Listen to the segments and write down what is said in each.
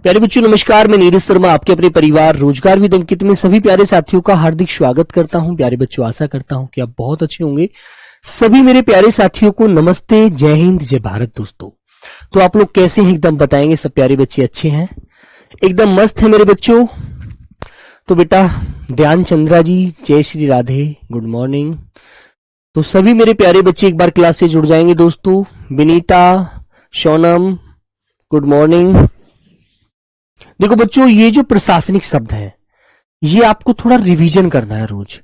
प्यारे बच्चों नमस्कार, मैं नीरज शर्मा आपके अपने परिवार रोजगार विद अंकित में सभी प्यारे साथियों का हार्दिक स्वागत करता हूं। प्यारे बच्चों आशा करता हूं कि आप बहुत अच्छे होंगे। सभी मेरे प्यारे साथियों को नमस्ते, जय हिंद, जय भारत। दोस्तों तो आप लोग कैसे हैं? एकदम बताएंगे। सब प्यारे बच्चे अच्छे हैं, एकदम मस्त है मेरे बच्चों। तो बेटा ध्यान चंद्रा जी, जय श्री राधे, गुड मॉर्निंग। तो सभी मेरे प्यारे बच्चे एक बार क्लास से जुड़ जाएंगे। दोस्तों विनीता, सोनम, गुड मॉर्निंग। देखो बच्चों, ये जो प्रशासनिक शब्द है ये आपको थोड़ा रिवीजन करना है रोज,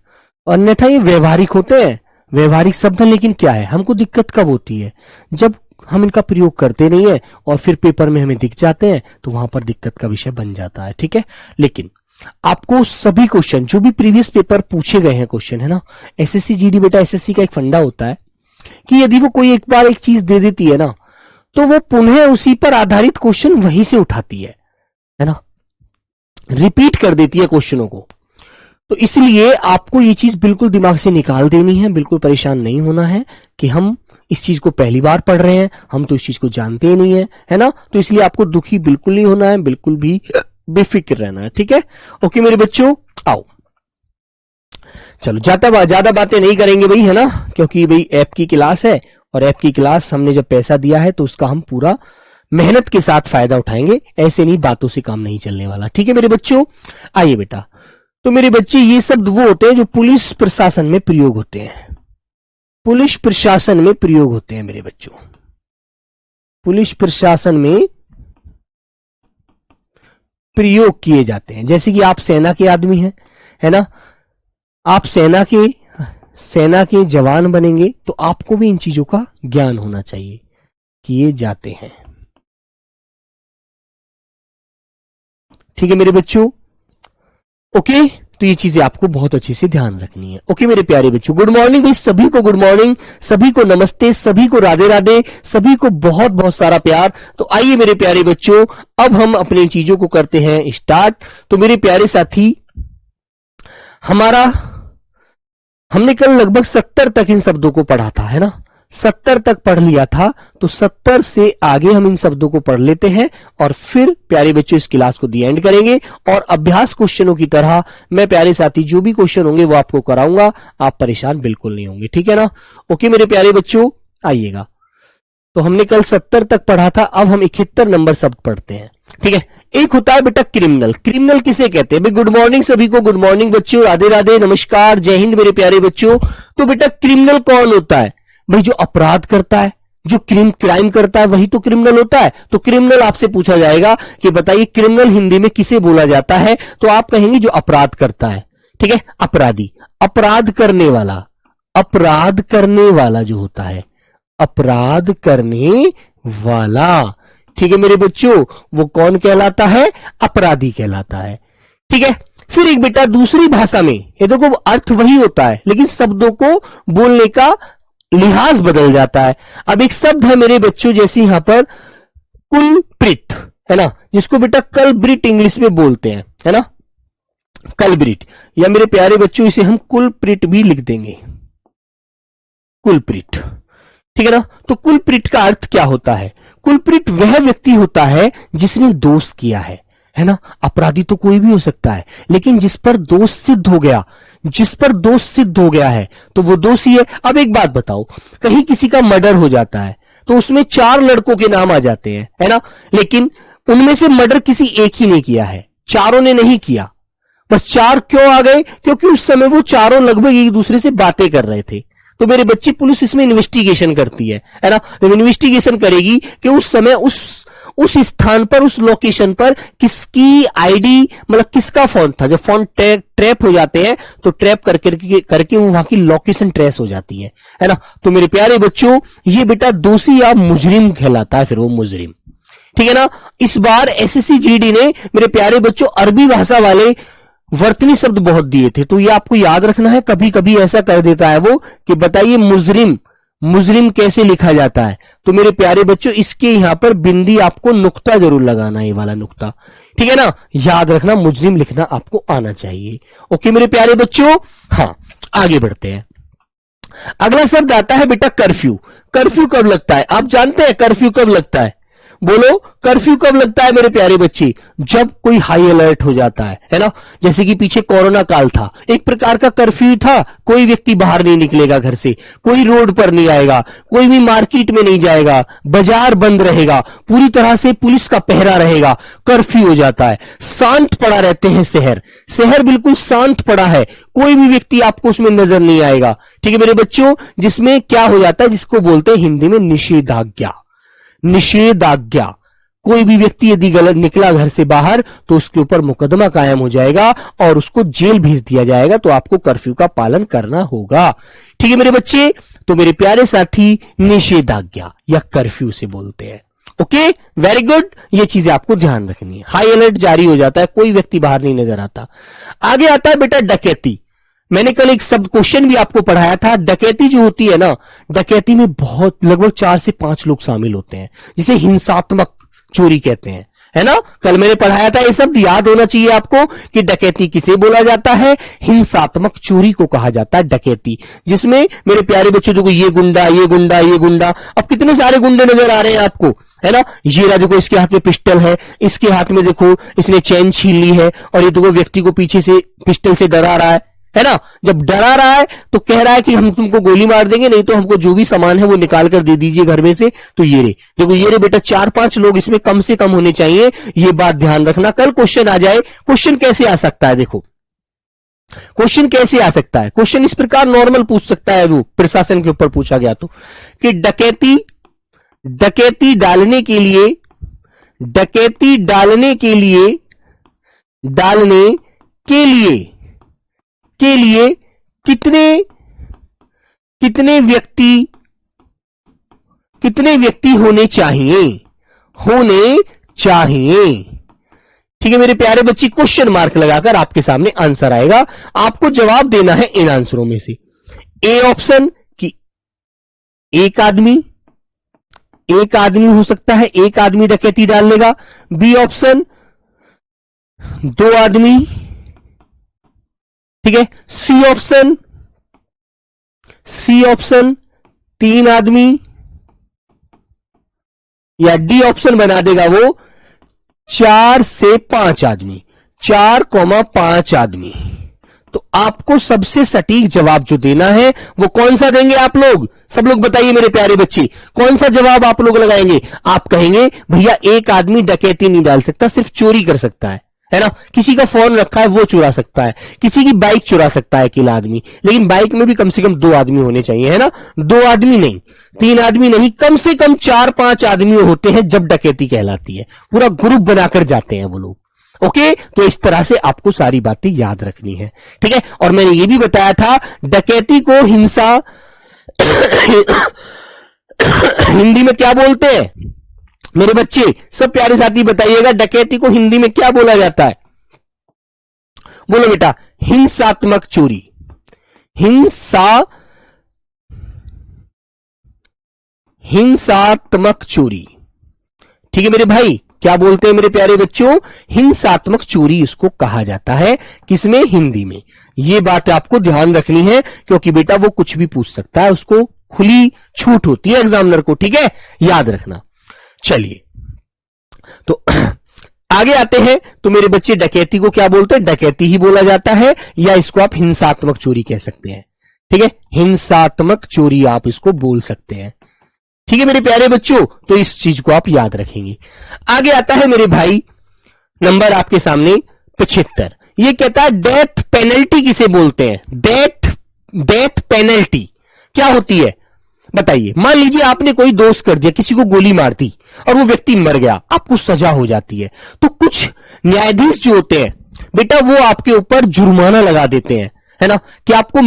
अन्यथा ये व्यवहारिक होते हैं, व्यवहारिक शब्द है। लेकिन क्या है, हमको दिक्कत कब होती है? जब हम इनका प्रयोग करते नहीं है और फिर पेपर में हमें दिख जाते हैं तो वहां पर दिक्कत का विषय बन जाता है। ठीक है, लेकिन आपको सभी क्वेश्चन जो भी प्रीवियस पेपर पूछे गए हैं क्वेश्चन है ना, एसएससी जीडी बेटा, एसएससी का एक फंडा होता है कि यदि वो कोई एक बार एक चीज दे देती है ना, तो वो पुनः उसी पर आधारित क्वेश्चन वहीं से उठाती है ना, रिपीट कर देती है क्वेश्चनों को। तो इसलिए आपको ये चीज बिल्कुल दिमाग से निकाल देनी है, बिल्कुल परेशान नहीं होना है कि हम इस चीज को पहली बार पढ़ रहे हैं, हम तो इस चीज को जानते ही नहीं है ना। तो इसलिए आपको दुखी बिल्कुल नहीं होना है, बिल्कुल भी बेफिक्र रहना है। ठीक है, ओके मेरे बच्चों, आओ चलो ज्यादा बातें नहीं करेंगे भाई, है ना, क्योंकि भाई ऐप की क्लास है और ऐप की क्लास हमने जब पैसा दिया है तो उसका हम पूरा मेहनत के साथ फायदा उठाएंगे, ऐसे नहीं बातों से काम नहीं चलने वाला। ठीक है मेरे बच्चों, आइए बेटा। तो मेरे बच्चे ये शब्द वो होते हैं जो पुलिस प्रशासन में प्रयोग होते हैं, पुलिस प्रशासन में प्रयोग होते हैं मेरे बच्चों, पुलिस प्रशासन में प्रयोग किए जाते हैं। जैसे कि आप सेना के आदमी हैं, है ना, आप सेना के जवान बनेंगे तो आपको भी इन चीजों का ज्ञान होना चाहिए, किए जाते हैं। ठीक है मेरे बच्चों, ओके। तो ये चीजें आपको बहुत अच्छे से ध्यान रखनी है। ओके मेरे प्यारे बच्चों, गुड मॉर्निंग भाई, सभी को गुड मॉर्निंग, सभी को नमस्ते, सभी को राधे राधे, सभी को बहुत बहुत सारा प्यार। तो आइए मेरे प्यारे बच्चों, अब हम अपनी चीजों को करते हैं स्टार्ट। तो मेरे प्यारे साथी, हमने कल लगभग 70 तक इन शब्दों को पढ़ा था, है ना, 70 तक पढ़ लिया था। तो 70 से आगे हम इन शब्दों को पढ़ लेते हैं और फिर प्यारे बच्चों इस क्लास को दी एंड करेंगे। और अभ्यास क्वेश्चनों की तरह मैं प्यारे साथी जो भी क्वेश्चन होंगे वो आपको कराऊंगा, आप परेशान बिल्कुल नहीं होंगे। ठीक है ना, ओके मेरे प्यारे बच्चों, आइएगा। तो हमने कल 70 तक पढ़ा था, अब हम 71 नंबर शब्द पढ़ते हैं। ठीक है, एक होता है बेटा क्रिमिनल। क्रिमिनल किसे कहते हैं भाई? गुड मॉर्निंग सभी को, गुड मॉर्निंग बच्चों, राधे राधे, नमस्कार, जय हिंद मेरे प्यारे बच्चों। तो बेटा क्रिमिनल कौन होता है भाई? जो अपराध करता है, जो क्राइम करता है, वही तो क्रिमिनल होता है। तो क्रिमिनल आपसे पूछा जाएगा कि बताइए क्रिमिनल हिंदी में किसे बोला जाता है? तो आप कहेंगे जो अपराध करता है। ठीक है, अपराधी, अपराध करने वाला जो होता है, अपराध करने वाला। ठीक है मेरे बच्चों, वो कौन कहलाता है? अपराधी कहलाता है। ठीक है, फिर एक बेटा दूसरी भाषा में, ये देखो अर्थ वही होता है लेकिन शब्दों को बोलने का लिहाज बदल जाता है। अब एक शब्द है मेरे बच्चों, जैसे यहां पर कुलप्रिट, है ना, जिसको बेटा कल्प्रिट इंग्लिश में बोलते हैं, है ना, कल्प्रिट, या मेरे प्यारे बच्चों इसे हम कुलप्रिट भी लिख देंगे, कुलप्रिट। ठीक है ना, तो कुलप्रिट का अर्थ क्या होता है? कुलप्रिट वह व्यक्ति होता है जिसने दोष किया है ना। अपराधी तो कोई भी हो सकता है, लेकिन जिस पर दोष सिद्ध हो गया है तो वो दोषी है। अब एक बात बताओ, कहीं किसी का मर्डर हो जाता है तो उसमें 4 लड़कों के नाम आ जाते हैं, है ना, लेकिन उनमें से मर्डर किसी एक ही ने किया है, चारों ने नहीं किया। बस 4 क्यों आ गए? क्योंकि उस समय वो चारों लगभग एक दूसरे से बातें कर रहे थे। तो मेरे बच्चे पुलिस इसमें इन्वेस्टिगेशन करती है ना, जब इन्वेस्टिगेशन करेगी कि उस समय उस स्थान पर, उस लोकेशन पर किसकी आईडी, मतलब किसका फोन था। जब फोन ट्रैप हो जाते हैं तो ट्रैप करके वहां की लोकेशन ट्रेस हो जाती है ना। तो मेरे प्यारे बच्चों, ये बेटा दोषी या मुजरिम कहलाता है, फिर वो मुजरिम। ठीक है ना। इस बार एसएससी जीडी ने मेरे प्यारे बच्चों अरबी भाषा वाले वर्तनी शब्द बहुत दिए थे, तो ये आपको याद रखना है। कभी कभी ऐसा कर देता है वो कि बताइए मुजरिम कैसे लिखा जाता है। तो मेरे प्यारे बच्चों इसके यहां पर बिंदी आपको नुक्ता जरूर लगाना है, ये वाला नुक्ता। ठीक है ना, याद रखना, मुजरिम लिखना आपको आना चाहिए। ओके मेरे प्यारे बच्चों, हाँ आगे बढ़ते हैं। अगला शब्द आता है बेटा कर्फ्यू। कर्फ्यू कब लगता है? आप जानते हैं कर्फ्यू कब लगता है? बोलो, कर्फ्यू कब लगता है मेरे प्यारे बच्चे? जब कोई हाई अलर्ट हो जाता है ना? जैसे कि पीछे कोरोना काल था, एक प्रकार का कर्फ्यू था, कोई व्यक्ति बाहर नहीं निकलेगा घर से, कोई रोड पर नहीं आएगा, कोई भी मार्केट में नहीं जाएगा, बाजार बंद रहेगा, पूरी तरह से पुलिस का पहरा रहेगा, कर्फ्यू हो जाता है, शांत पड़ा रहते हैं शहर बिल्कुल शांत पड़ा है, कोई भी व्यक्ति आपको उसमें नजर नहीं आएगा। ठीक है मेरे बच्चों, जिसमें क्या हो जाता है, जिसको बोलते हैं हिंदी में निषेधाज्ञा। निषेधाज्ञा, कोई भी व्यक्ति यदि गलत निकला घर से बाहर तो उसके ऊपर मुकदमा कायम हो जाएगा और उसको जेल भेज दिया जाएगा, तो आपको कर्फ्यू का पालन करना होगा। ठीक है मेरे बच्चे, तो मेरे प्यारे साथी, निषेधाज्ञा या कर्फ्यू से बोलते हैं। ओके, वेरी गुड, ये चीजें आपको ध्यान रखनी है। हाई अलर्ट जारी हो जाता है, कोई व्यक्ति बाहर नहीं नजर आता। आगे आता है बेटा डकैती। मैंने कल एक शब्द क्वेश्चन भी आपको पढ़ाया था। डकैती जो होती है ना, डकैती में बहुत लगभग 4 से 5 लोग शामिल होते हैं, जिसे हिंसात्मक चोरी कहते हैं, है ना? कल मैंने पढ़ाया था, ये शब्द याद होना चाहिए आपको कि डकैती किसे बोला जाता है? हिंसात्मक चोरी को कहा जाता है डकैती, जिसमें मेरे प्यारे बच्चों देखो, ये गुंडा ये गुंडा ये गुंडा, अब कितने सारे गुंडे नजर आ रहे हैं आपको, है ना? ये रहा देखो, इसके हाथ में पिस्टल है, इसके हाथ में देखो इसने चैन छीन ली है, और ये देखो व्यक्ति को पीछे से पिस्टल से डरा रहा है ना? जब डरा रहा है तो कह रहा है कि हम तुमको गोली मार देंगे, नहीं तो हमको जो भी सामान है वो निकाल कर दे दीजिए घर में से। तो ये रे देखो, ये रे बेटा, 4-5 लोग इसमें कम से कम होने चाहिए, ये बात ध्यान रखना। कल क्वेश्चन आ जाए, क्वेश्चन कैसे आ सकता है? देखो क्वेश्चन कैसे आ सकता है, क्वेश्चन इस प्रकार नॉर्मल पूछ सकता है, वो प्रशासन के ऊपर पूछा गया तो, कि डकैती डालने के लिए कितने व्यक्ति होने चाहिए? ठीक है मेरे प्यारे बच्चे, क्वेश्चन मार्क लगाकर आपके सामने आंसर आएगा, आपको जवाब देना है इन आंसरों में से। ए ऑप्शन कि एक आदमी हो सकता है, एक आदमी डकैती डाल लेगा। बी ऑप्शन 2 आदमी, ठीक है। सी ऑप्शन 3 आदमी, या डी ऑप्शन बना देगा वो 4 से 5 आदमी, 4,5 आदमी। तो आपको सबसे सटीक जवाब जो देना है वो कौन सा देंगे आप लोग? सब लोग बताइए मेरे प्यारे बच्चे, कौन सा जवाब आप लोग लगाएंगे? आप कहेंगे भैया एक आदमी डकैती नहीं डाल सकता, सिर्फ चोरी कर सकता है ना? किसी का फोन रखा है वो चुरा सकता है, किसी की बाइक चुरा सकता है अकेला आदमी, लेकिन बाइक में भी कम से कम 2 आदमी होने चाहिए, है ना? 2 आदमी नहीं, 3 आदमी नहीं, कम से कम 4-5 आदमी होते हैं जब डकैती कहलाती है। पूरा ग्रुप बनाकर जाते हैं वो लोग। ओके, तो इस तरह से आपको सारी बातें याद रखनी है, ठीक है। और मैंने ये भी बताया था डकैती को हिंसा हिंदी में क्या बोलते हैं मेरे बच्चे? सब प्यारे साथी बताइएगा, डकैती को हिंदी में क्या बोला जाता है? बोलो बेटा। हिंसात्मक चोरी। हिंसात्मक चोरी, ठीक है मेरे भाई। क्या बोलते हैं मेरे प्यारे बच्चों? हिंसात्मक चोरी इसको कहा जाता है। किसमें? हिंदी में। ये बात आपको ध्यान रखनी है, क्योंकि बेटा वो कुछ भी पूछ सकता है, उसको खुली छूट होती है एग्जामिनर को, ठीक है, याद रखना। चलिए तो आगे आते हैं। तो मेरे बच्चे डकैती को क्या बोलते हैं? डकैती ही बोला जाता है, या इसको आप हिंसात्मक चोरी कह सकते हैं, ठीक है। हिंसात्मक चोरी आप इसको बोल सकते हैं, ठीक है मेरे प्यारे बच्चों। तो इस चीज को आप याद रखेंगे। आगे आता है मेरे भाई नंबर आपके सामने 75। ये कहता है डेथ पेनल्टी किसे बोलते हैं? डेथ पेनल्टी क्या होती है बताइए। मान लीजिए आपने कोई दोष कर दिया, किसी को गोली मार दी और वो व्यक्ति मर गया, आपको सजा हो जाती है। तो कुछ न्यायाधीश जो होते हैं बेटा, वो आपके ऊपर जुर्माना लगा देते हैं, है ना, कि आपको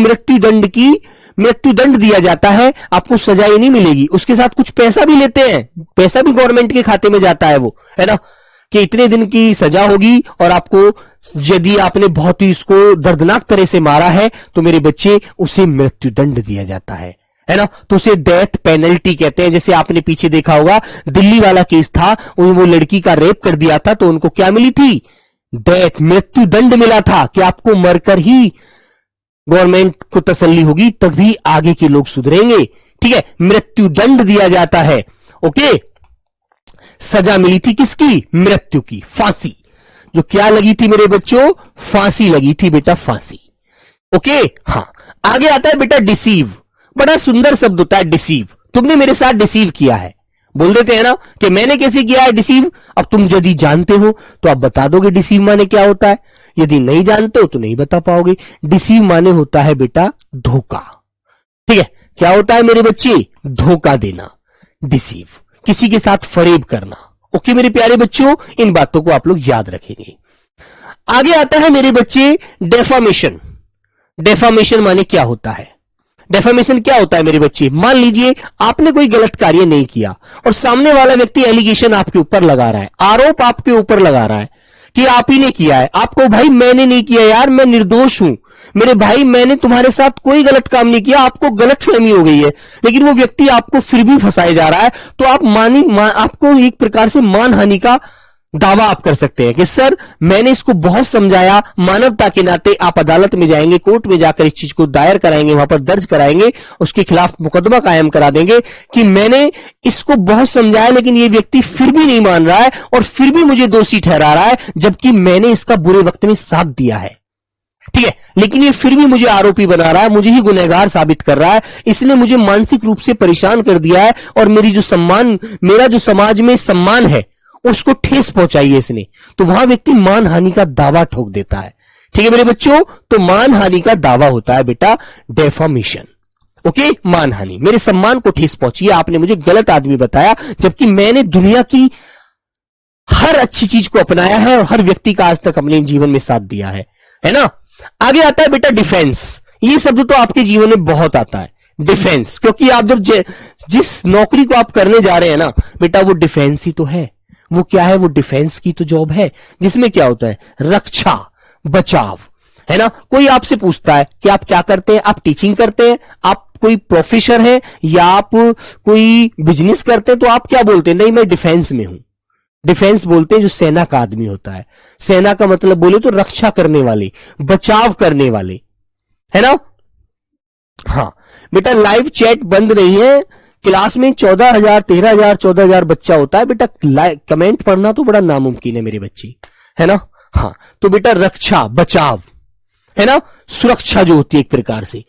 मृत्युदंड दिया जाता है, आपको सजा ही नहीं मिलेगी। उसके साथ कुछ पैसा भी लेते हैं, पैसा भी गवर्नमेंट के खाते में जाता है वो, है ना, कि इतने दिन की सजा होगी, और आपको यदि आपने बहुत ही इसको दर्दनाक तरह से मारा है तो मेरे बच्चे उसे मृत्युदंड दिया जाता है ना। तो उसे डेथ पेनल्टी कहते हैं। जैसे आपने पीछे देखा होगा, दिल्ली वाला केस था, वो लड़की का रेप कर दिया था, तो उनको क्या मिली थी? डेथ, मृत्युदंड मिला था, कि आपको मरकर ही गवर्नमेंट को तसल्ली होगी, तभी आगे के लोग सुधरेंगे, ठीक है। मृत्युदंड दिया जाता है। ओके, सजा मिली थी किसकी? मृत्यु की, फांसी। जो क्या लगी थी मेरे बच्चों? फांसी लगी थी बेटा, फांसी। ओके, हाँ। आगे आता है बेटा डिसीव। बड़ा सुंदर शब्द होता है डिसीव। तुमने मेरे साथ डिसीव किया है, बोल देते हैं ना कि मैंने कैसे किया है डिसीव। अब तुम यदि जानते हो तो आप बता दोगे डिसीव माने क्या होता है, यदि नहीं जानते हो तो नहीं बता पाओगे। डिसीव माने होता है बेटा धोखा। ठीक है, क्या होता है मेरे बच्चे? धोखा देना, डिसीव, किसी के साथ फरेब करना। ओके मेरे प्यारे बच्चों, इन बातों को आप लोग याद रखेंगे। आगे आता है मेरे बच्चे डेफामेशन। डेफामेशन माने क्या होता है? डेफामेशन क्या होता है मेरे बच्चे? मान लीजिए आपने कोई गलत कार्य नहीं किया और सामने वाला व्यक्ति एलिगेशन आपके ऊपर लगा रहा है, आरोप आपके ऊपर लगा रहा है कि आप ही ने किया है। आपको भाई मैंने नहीं किया यार, मैं निर्दोष हूं, मेरे भाई मैंने तुम्हारे साथ कोई गलत काम नहीं किया, आपको गलतफहमी हो गई है, लेकिन वो व्यक्ति आपको फिर भी फंसाए जा रहा है, तो आप आपको एक प्रकार से मानहानि का दावा आप कर सकते हैं कि सर मैंने इसको बहुत समझाया, मानवता के नाते आप अदालत में जाएंगे, कोर्ट में जाकर इस चीज को दायर कराएंगे, वहां पर दर्ज कराएंगे, उसके खिलाफ मुकदमा कायम करा देंगे कि मैंने इसको बहुत समझाया लेकिन ये व्यक्ति फिर भी नहीं मान रहा है और फिर भी मुझे दोषी ठहरा रहा है, जबकि मैंने इसका बुरे वक्त में साथ दिया है। ठीक है, लेकिन ये फिर भी मुझे आरोपी बना रहा है, मुझे ही गुनहगार साबित कर रहा है, इसने मुझे मानसिक रूप से परेशान कर दिया है और मेरा जो समाज में सम्मान है उसको ठेस पहुंचाई है इसने। तो वहां व्यक्ति मानहानि का दावा ठोक देता है। ठीक है मेरे बच्चों, तो मानहानि का दावा होता है बेटा डेफामेशन। ओके, मानहानि, मेरे सम्मान को ठेस पहुंची है, आपने मुझे गलत आदमी बताया, जबकि मैंने दुनिया की हर अच्छी चीज को अपनाया है और हर व्यक्ति का आज तक अपने जीवन में साथ दिया है ना। आगे आता है बेटा डिफेंस। ये शब्द तो आपके जीवन में बहुत आता है, डिफेंस, क्योंकि आप जब जिस नौकरी को आप करने जा रहे हैं ना बेटा, वो डिफेंस ही तो है। वो क्या है? वो डिफेंस की तो जॉब है, जिसमें क्या होता है? रक्षा, बचाव, है ना। कोई आपसे पूछता है कि आप क्या करते हैं, आप टीचिंग करते हैं, आप कोई प्रोफेसर हैं या आप कोई बिजनेस करते हैं, तो आप क्या बोलते हैं? नहीं, मैं डिफेंस में हूं। डिफेंस बोलते हैं जो सेना का आदमी होता है। सेना का मतलब बोले तो रक्षा करने वाले, बचाव करने वाले, है ना। हाँ बेटा, लाइव चैट बंद नहीं है, क्लास में 14,000, 13,000, 14,000 बच्चा होता है बेटा, कमेंट पढ़ना तो बड़ा नामुमकिन है मेरे बच्चे, है ना। हाँ, तो बेटा रक्षा, बचाव, है ना, सुरक्षा जो होती है एक प्रकार से,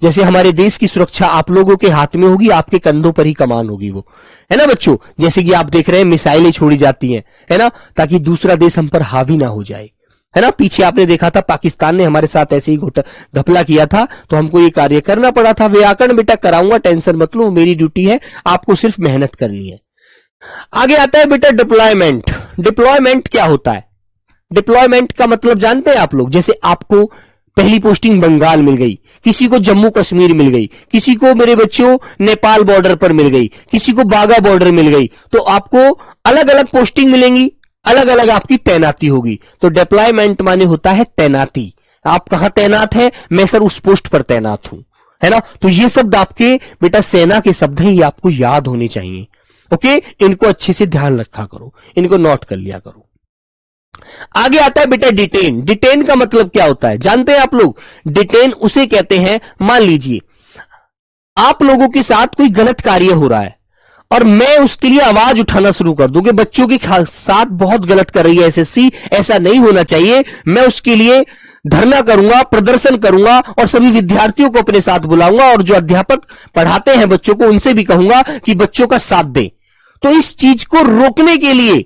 जैसे हमारे देश की सुरक्षा आप लोगों के हाथ में होगी, आपके कंधों पर ही कमान होगी वो, है ना बच्चों। जैसे कि आप देख रहे हैं मिसाइलें छोड़ी जाती हैं, है ना, ताकि दूसरा देश हम पर हावी ना हो जाए, है ना। पीछे आपने देखा था पाकिस्तान ने हमारे साथ ऐसे ही घपला किया था, तो हमको ये कार्य करना पड़ा था। व्याकरण बेटा कराऊंगा, टेंशन मत लो, मेरी ड्यूटी है, आपको सिर्फ मेहनत करनी है। आगे आता है बेटा डिप्लॉयमेंट। डिप्लॉयमेंट क्या होता है? डिप्लॉयमेंट का मतलब जानते हैं आप लोग? जैसे आपको पहली पोस्टिंग बंगाल मिल गई, किसी को जम्मू कश्मीर मिल गई, किसी को मेरे बच्चों नेपाल बॉर्डर पर मिल गई, किसी को बागा बॉर्डर मिल गई, तो आपको अलग अलग पोस्टिंग मिलेंगी, अलग अलग आपकी तैनाती होगी। तो डिप्लॉयमेंट माने होता है तैनाती। आप कहां तैनात हैं? मैं सर उस पोस्ट पर तैनात हूं, है ना। तो ये शब्द आपके बेटा सेना के शब्द हैं, ये आपको याद होने चाहिए। ओके, इनको अच्छे से ध्यान रखा करो, इनको नोट कर लिया करो। आगे आता है बेटा डिटेन। डिटेन का मतलब क्या होता है जानते हैं आप लोग? डिटेन उसे कहते हैं, मान लीजिए आप लोगों के साथ कोई गलत कार्य हो रहा है और मैं उसके लिए आवाज उठाना शुरू कर दूं कि बच्चों के साथ बहुत गलत कर रही है एसएससी, ऐसा नहीं होना चाहिए, मैं उसके लिए धरना करूंगा, प्रदर्शन करूंगा और सभी विद्यार्थियों को अपने साथ बुलाऊंगा और जो अध्यापक पढ़ाते हैं बच्चों को उनसे भी कहूंगा कि बच्चों का साथ दें। तो इस चीज को रोकने के लिए,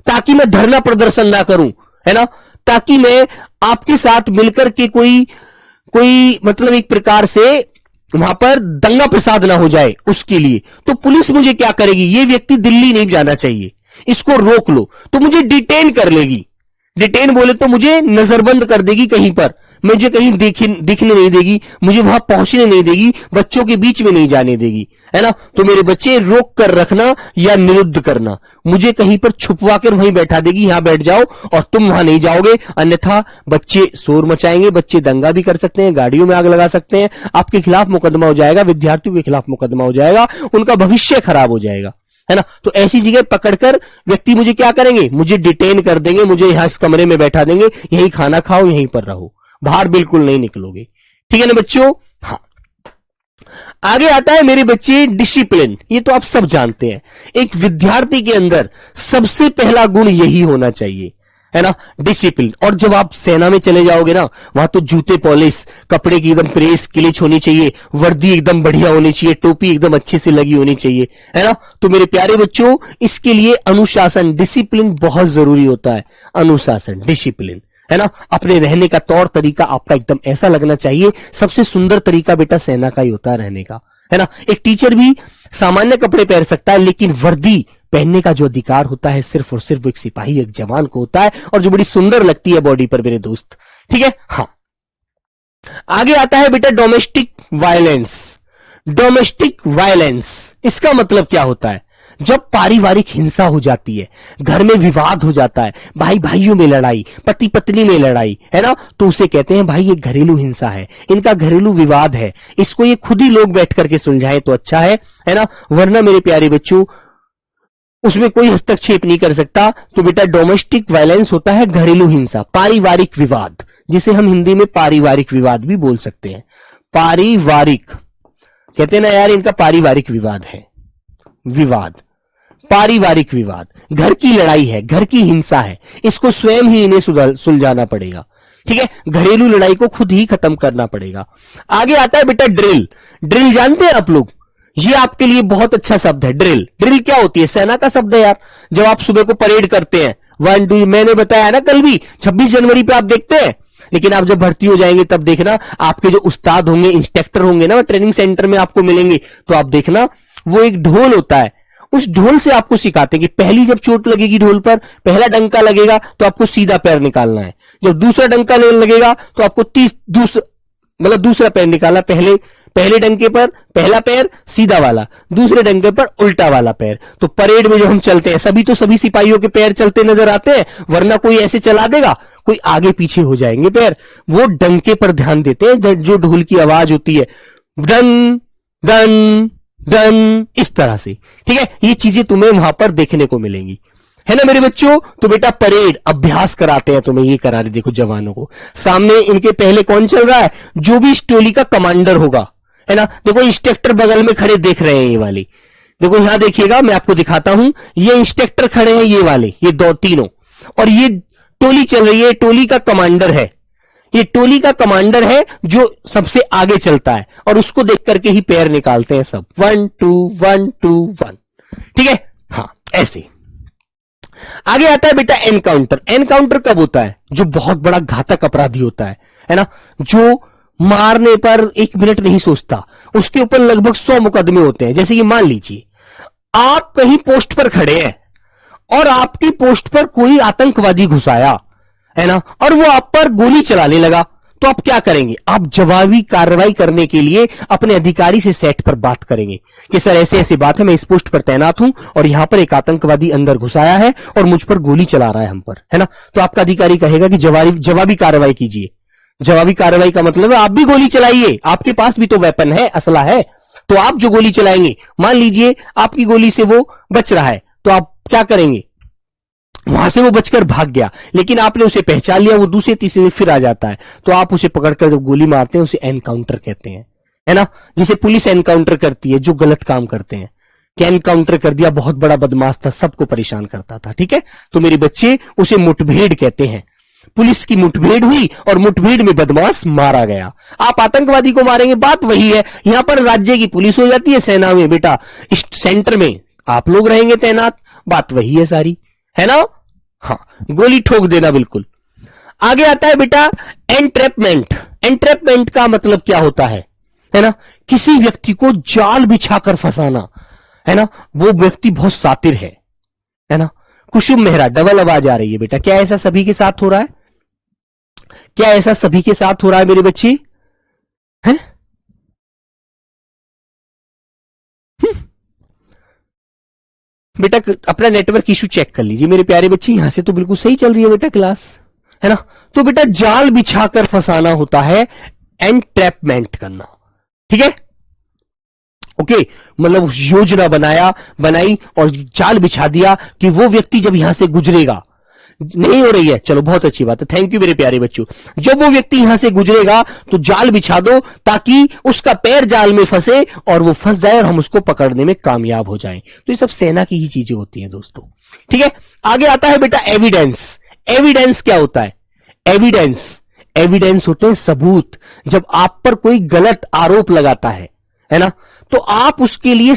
ताकि मैं धरना प्रदर्शन ना करूं, है ना, ताकि मैं आपके साथ मिलकर के कोई मतलब एक प्रकार से वहां पर दंगा प्रसाद ना हो जाए, उसके लिए तो पुलिस मुझे क्या करेगी? ये व्यक्ति दिल्ली नहीं जाना चाहिए, इसको रोक लो, तो मुझे डिटेन कर लेगी। डिटेन बोले तो मुझे नजरबंद कर देगी कहीं पर, मुझे कहीं दिखने नहीं देगी, मुझे वहां पहुंचने नहीं देगी, बच्चों के बीच में नहीं जाने देगी, है ना। तो मेरे बच्चे रोक कर रखना या निरुद्ध करना, मुझे कहीं पर छुपवा कर वहीं बैठा देगी, यहां बैठ जाओ और तुम वहां नहीं जाओगे, अन्यथा बच्चे शोर मचाएंगे, बच्चे दंगा भी कर सकते हैं, गाड़ियों में आग लगा सकते हैं, आपके खिलाफ मुकदमा हो जाएगा, विद्यार्थियों के खिलाफ मुकदमा हो जाएगा, उनका भविष्य खराब हो जाएगा, है ना। तो ऐसी जगह पकड़कर व्यक्ति मुझे क्या करेंगे? मुझे डिटेन कर देंगे, मुझे यहां इस कमरे में बैठा देंगे, यहीं खाना खाओ, यहीं पर रहो, बाहर बिल्कुल नहीं निकलोगे। ठीक है ना बच्चों? हाँ, आगे आता है मेरे बच्चे डिसिप्लिन। ये तो आप सब जानते हैं, एक विद्यार्थी के अंदर सबसे पहला गुण यही होना चाहिए, है ना, डिसिप्लिन। और जब आप सेना में चले जाओगे ना, वहां तो जूते पॉलिश, कपड़े की एकदम प्रेस क्लिच होनी चाहिए, वर्दी एकदम बढ़िया होनी चाहिए, टोपी एकदम अच्छे से लगी होनी चाहिए, है ना। तो मेरे प्यारे बच्चों, इसके लिए अनुशासन, डिसिप्लिन बहुत जरूरी होता है। अनुशासन, डिसिप्लिन, है ना। अपने रहने का तौर तरीका आपका एकदम ऐसा लगना चाहिए। सबसे सुंदर तरीका बेटा सेना का ही होता है रहने का, है ना। एक टीचर भी सामान्य कपड़े पहन सकता है, लेकिन वर्दी पहनने का जो अधिकार होता है सिर्फ और सिर्फ एक सिपाही, एक जवान को होता है, और जो बड़ी सुंदर लगती है बॉडी पर मेरे दोस्त, ठीक है। हाँ, आगे आता है बेटा डोमेस्टिक वायलेंस। डोमेस्टिक वायलेंस, इसका मतलब क्या होता है? जब पारिवारिक हिंसा हो जाती है, घर में विवाद हो जाता है, भाई भाइयों में लड़ाई, पति पत्नी में लड़ाई, है ना, तो उसे कहते हैं भाई ये घरेलू हिंसा है, इनका घरेलू विवाद है, इसको ये खुद ही लोग बैठ करके सुलझाएं तो अच्छा है ना। वरना मेरे प्यारे बच्चों, उसमें कोई हस्तक्षेप नहीं कर सकता। तो बेटा डोमेस्टिक वायलेंस होता है घरेलू हिंसा, पारिवारिक विवाद, जिसे हम हिंदी में पारिवारिक विवाद भी बोल सकते हैं। पारिवारिक कहते हैं ना यार, इनका पारिवारिक विवाद है, विवाद, पारिवारिक विवाद, घर की लड़ाई है, घर की हिंसा है, इसको स्वयं ही इन्हें सुलझाना पड़ेगा, ठीक है। घरेलू लड़ाई को खुद ही खत्म करना पड़ेगा। आगे आता है बेटा ड्रिल। ड्रिल जानते हैं आप लोग? ये आपके लिए बहुत अच्छा शब्द है, ड्रिल। ड्रिल क्या होती है? सेना का शब्द है यार। जब आप सुबह को परेड करते हैं, 1 2, मैंने बताया ना कल भी, 26 जनवरी पे आप देखते हैं, लेकिन आप जब भर्ती हो जाएंगे तब देखना, आपके जो उस्ताद होंगे, इंस्ट्रक्टर होंगे ना, ट्रेनिंग सेंटर में आपको मिलेंगे, तो आप देखना वो एक ढोल होता है, उस ढोल से आपको सिखाते हैं कि पहली जब चोट लगेगी ढोल पर, पहला डंका लगेगा तो आपको सीधा पैर निकालना है, जब दूसरा डंका लगेगा तो आपको दूसरा पैर निकालना, पहले डंके पर पहला पैर सीधा वाला, दूसरे डंके पर उल्टा वाला पैर। तो परेड में जो हम चलते हैं, सभी सिपाहियों के पैर चलते नजर आते हैं, वरना कोई ऐसे चला देगा, कोई आगे पीछे हो जाएंगे पैर। वो डंके पर ध्यान देते हैं, जो ढोल की आवाज होती है, डन डन डन, इस तरह से, ठीक है। ये चीजें तुम्हें वहां पर देखने को मिलेंगी, है ना मेरे बच्चों। तो बेटा परेड अभ्यास कराते हैं तुम्हें, ये करा रहे, देखो जवानों को। सामने इनके पहले कौन चल रहा है? जो भी इस टोली का कमांडर होगा, है ना। देखो इंस्ट्रक्टर बगल में खड़े देख रहे हैं, ये वाले देखो, यहां देखिएगा, मैं आपको दिखाता हूं, ये इंस्ट्रक्टर खड़े हैं, ये वाले, ये दो तीनों, और ये टोली चल रही है, टोली का कमांडर है, ये टोली का कमांडर है जो सबसे आगे चलता है, और उसको देख करके ही पैर निकालते हैं सब, 1 2 1 2 1, ठीक है। हाँ, ऐसे। आगे आता है बेटा एनकाउंटर। एनकाउंटर कब होता है? जो बहुत बड़ा घातक अपराधी होता है ना, जो मारने पर 1 मिनट नहीं सोचता, उसके ऊपर लगभग 100 मुकदमे होते हैं। जैसे कि मान लीजिए आप कहीं पोस्ट पर खड़े हैं और आपकी पोस्ट पर कोई आतंकवादी घुस आया, है ना, और वो आप पर गोली चलाने लगा, तो आप क्या करेंगे? आप जवाबी कार्रवाई करने के लिए अपने अधिकारी से सेट पर बात करेंगे कि सर ऐसे ऐसी बात है, मैं इस पोस्ट पर तैनात हूं और यहां पर एक आतंकवादी अंदर घुस आया है और मुझ पर गोली चला रहा है हम पर, है ना। तो आपका अधिकारी कहेगा कि जवाबी कार्रवाई कीजिए। जवाबी कार्रवाई का मतलब है आप भी गोली चलाइए, आपके पास भी तो वेपन है, असला है, तो आप जो गोली चलाएंगे, मान लीजिए आपकी गोली से वो बच रहा है, तो आप क्या करेंगे? वहां से वो बचकर भाग गया, लेकिन आपने उसे पहचान लिया, वो दूसरे तीसरे दिन फिर आ जाता है, तो आप उसे पकड़कर जब गोली मारते हैं, उसे एनकाउंटर कहते हैं, है ना। जिसे पुलिस एनकाउंटर करती है जो गलत काम करते हैं, कि एनकाउंटर कर दिया, बहुत बड़ा बदमाश था, सबको परेशान करता था, ठीक है। तो मेरे बच्चे, उसे मुठभेड़ कहते हैं। पुलिस की मुठभेड़ हुई और मुठभेड़ में बदमाश मारा गया। आप आतंकवादी को मारेंगे, बात वही है। यहां पर राज्य की पुलिस हो जाती है, सेना में बेटा इस सेंटर में आप लोग रहेंगे तैनात, बात वही है सारी, है ना। हाँ, गोली ठोक देना बिल्कुल। आगे आता है बेटा एंट्रैपमेंट। एंट्रैपमेंट का मतलब क्या होता है ना, किसी व्यक्ति को जाल बिछाकर फंसाना, है ना। वो व्यक्ति बहुत शातिर है ना। कुसुम मेहरा, डबल आवाज आ रही है बेटा, क्या ऐसा सभी के साथ हो रहा है? क्या ऐसा सभी के साथ हो रहा है मेरे बच्चे? हैं? बेटा अपना नेटवर्क इशू चेक कर लीजिए मेरे प्यारे बच्चे, यहां से तो बिल्कुल सही चल रही है बेटा क्लास, है ना। तो बेटा जाल बिछाकर फंसाना होता है एंट्रैपमेंट करना, ठीक है। ओके, मतलब योजना बनाई और जाल बिछा दिया कि वो व्यक्ति जब यहां से गुजरेगा, नहीं हो रही है, चलो बहुत अच्छी बात है, थैंक यू मेरे प्यारे बच्चों। जब वो व्यक्ति यहां से गुजरेगा तो जाल बिछा दो ताकि उसका पैर जाल में फंसे और वो फंस जाए और हम उसको पकड़ने में कामयाब हो जाएं। तो ये सब सेना की ही चीजें होती हैं दोस्तों, ठीक है। आगे आता है बेटा एविडेंस। एविडेंस क्या होता है? एविडेंस होते हैं सबूत। जब आप पर कोई गलत आरोप लगाता है ना, तो आप उसके लिए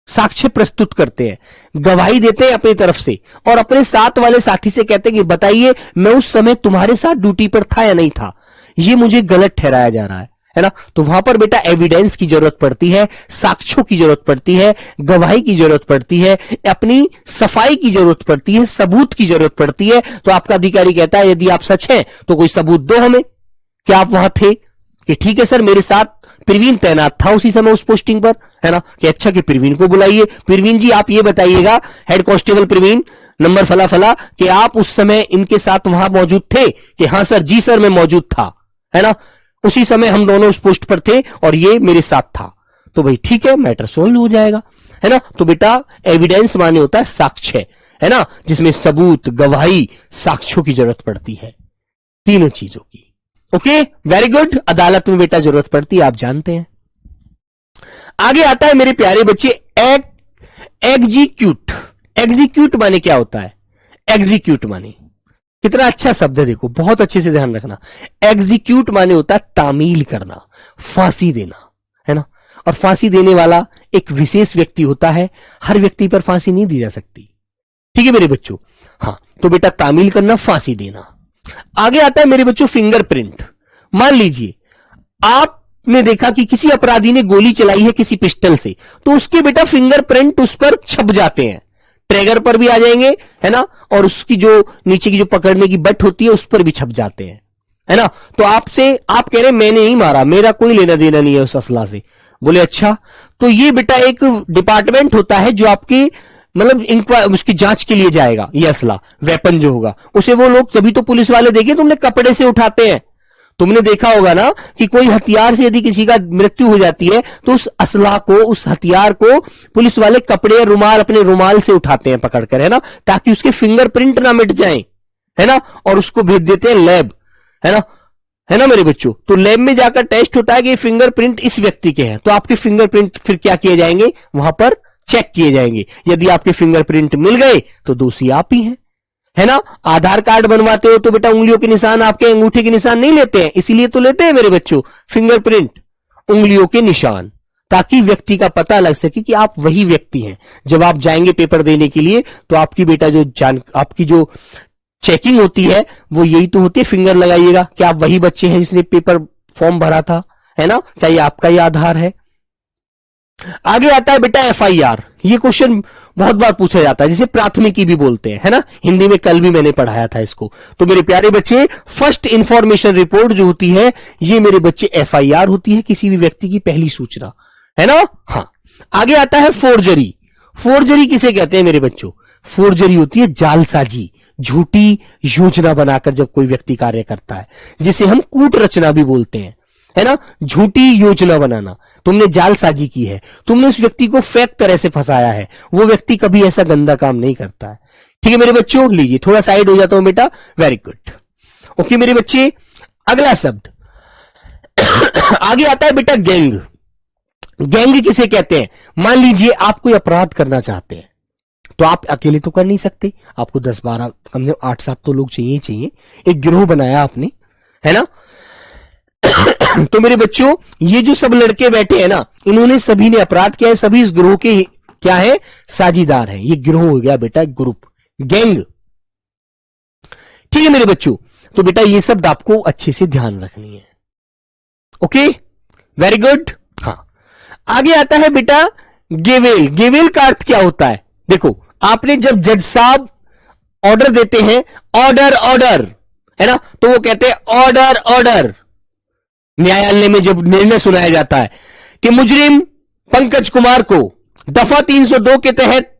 साक्ष्य प्रस्तुत करते हैं, गवाही देते हैं अपनी तरफ से और अपने साथ वाले साथी से कहते हैं कि बताइए मैं उस समय तुम्हारे साथ ड्यूटी पर था या नहीं था, ये मुझे गलत ठहराया जा रहा है ना। तो वहां पर बेटा एविडेंस की जरूरत पड़ती है, साक्ष्यों की जरूरत पड़ती है, गवाही की जरूरत पड़ती है, अपनी सफाई की जरूरत पड़ती है, सबूत की जरूरत पड़ती है। तो आपका अधिकारी कहता है यदि आप सच हैं तो कोई सबूत दो हमें कि आप वहां थे, कि ठीक है सर मेरे साथ प्रवीण तैनात था उसी समय उस पोस्टिंग पर, है ना। कि अच्छा कि प्रवीण को बुलाइए, प्रवीण जी आप ये बताइएगा, हेड कांस्टेबल प्रवीण नंबर फला फला, कि आप उस समय इनके साथ वहां मौजूद थे? कि हाँ सर, जी सर मैं मौजूद था, है ना, उसी समय हम दोनों उस पोस्ट पर थे और ये मेरे साथ था। तो भाई ठीक है, मैटर सोल्व हो जाएगा, है ना। तो बेटा एविडेंस माने होता है साक्ष्य, है ना, जिसमें सबूत, गवाही, साक्ष्यों की जरूरत पड़ती है, तीनों चीजों की। Okay, very good. अदालत में बेटा जरूरत पड़ती है, आप जानते हैं। आगे आता है मेरे प्यारे बच्चे एग्जीक्यूट। एग्जीक्यूट माने क्या होता है? एग्जीक्यूट माने, कितना अच्छा शब्द है, देखो बहुत अच्छे से ध्यान रखना। एग्जीक्यूट माने होता है तामील करना, फांसी देना, है ना। और फांसी देने वाला एक विशेष व्यक्ति होता है, हर व्यक्ति पर फांसी नहीं दी जा सकती, ठीक है मेरे बच्चों। हाँ, तो बेटा तामील करना, फांसी देना। आगे आता है मेरे बच्चों फिंगरप्रिंट। मान लीजिए आपने देखा कि किसी अपराधी ने गोली चलाई है किसी पिस्टल से, तो उसके बेटा फिंगरप्रिंट उस पर छप जाते हैं, ट्रिगर पर भी आ जाएंगे, है ना, और उसकी जो नीचे की जो पकड़ने की बट होती है उस पर भी छप जाते हैं, है ना। तो आपसे आप कह रहे हैं मैंने नहीं मारा, मेरा कोई लेना देना नहीं है उस असला से। बोले अच्छा, तो ये बेटा एक डिपार्टमेंट होता है जो आपके मतलब उसकी जांच के लिए जाएगा। ये असला वेपन जो होगा उसे वो लोग, तभी तो पुलिस वाले देखे तुमने कपड़े से उठाते हैं। तुमने देखा होगा ना कि कोई हथियार से यदि किसी का मृत्यु हो जाती है तो उस असला को, उस हथियार को पुलिस वाले कपड़े, रुमाल, अपने रुमाल से उठाते हैं पकड़कर, है ना, ताकि उसके फिंगरप्रिंट ना मिट जाएं, है ना, और उसको भेज देते हैं लैब, है ना मेरे बच्चों। तो लैब में जाकर टेस्ट होता है कि फिंगरप्रिंट इस व्यक्ति के हैं, तो आपके फिंगरप्रिंट फिर क्या किए जाएंगे, वहां पर चेक किए जाएंगे। यदि आपके फिंगरप्रिंट मिल गए तो दोषी आप ही हैं, है ना। आधार कार्ड बनवाते हो तो बेटा उंगलियों के निशान, आपके अंगूठे के निशान नहीं लेते हैं, इसीलिए तो लेते हैं मेरे बच्चों फिंगरप्रिंट, उंगलियों के निशान, ताकि व्यक्ति का पता लग सके कि आप वही व्यक्ति हैं। जब आप जाएंगे पेपर देने के लिए तो आपकी बेटा आपकी जो चेकिंग होती है वो यही तो होती है, फिंगर लगाइएगा कि आप वही बच्चे हैं जिसने पेपर फॉर्म भरा था, है ना, क्या ये आपका ही आधार है। आगे आता है बेटा एफआईआर। ये क्वेश्चन बहुत बार पूछा जाता है, जिसे प्राथमिकी भी बोलते हैं, है ना, हिंदी में कल भी मैंने पढ़ाया था इसको। तो मेरे प्यारे बच्चे, फर्स्ट इंफॉर्मेशन रिपोर्ट जो होती है ये मेरे बच्चे एफआईआर होती है, किसी भी व्यक्ति की पहली सूचना, है ना। हाँ, आगे आता है फोर्जरी। फोर्जरी किसे कहते हैं मेरे बच्चों? फोर्जरी होती है जालसाजी, झूठी योजना बनाकर जब कोई व्यक्ति कार्य करता है, जिसे हम कूट रचना भी बोलते हैं, है ना। झूठी योजना बनाना, तुमने जालसाजी की है, तुमने उस व्यक्ति को फेक तरह से फंसाया है, वो व्यक्ति कभी ऐसा गंदा काम नहीं करता है, ठीक है मेरे बच्चों। लीजिए थोड़ा साइड हो जाता हूं बेटा, वेरी गुड। ओके मेरे बच्चे, अगला शब्द आगे आता है बेटा गैंग। गैंग किसे कहते हैं? मान लीजिए आप कोई अपराध करना चाहते हैं, तो आप अकेले तो कर नहीं सकते, आपको 10-12 कम से कम 8-7 तो लोग चाहिए। एक गिरोह बनाया आपने, है ना। तो मेरे बच्चों, ये जो सब लड़के बैठे हैं ना, इन्होंने सभी ने अपराध किया है, सभी इस गिरोह के क्या है, साझीदार हैं। ये गिरोह हो गया बेटा, ग्रुप, गैंग, ठीक है मेरे बच्चों। तो बेटा ये शब्द आपको अच्छे से ध्यान रखनी है। Okay, very good. हाँ, आगे आता है बेटा गेवेल। गेवेल का अर्थ क्या होता है? देखो, आपने जब जज साहब ऑर्डर देते हैं, ऑर्डर ऑर्डर, है ना, तो वो कहते हैं ऑर्डर ऑर्डर। न्यायालय में जब निर्णय सुनाया जाता है कि मुजरिम पंकज कुमार को दफा 302 के तहत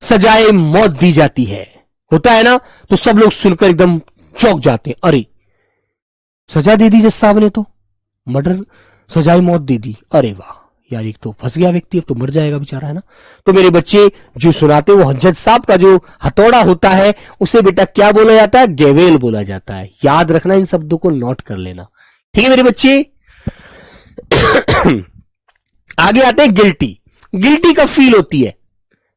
सजाए मौत दी जाती है, होता है ना, तो सब लोग सुनकर एकदम चौंक जाते हैं, अरे सजा दे दी जज साहब ने, तो मर्डर, सजाए मौत दे दी, अरे वाह यार एक तो फंस गया व्यक्ति, अब तो मर जाएगा बेचारा, है ना। तो मेरे बच्चे जो सुनाते वो जज साहब का जो हथौड़ा होता है उसे बेटा क्या बोला जाता है? गेवेल बोला जाता है। याद रखना, इन शब्दों को नोट कर लेना, ठीक है मेरे बच्चे। आगे आते हैं गिल्टी। गिल्टी कब फील होती है?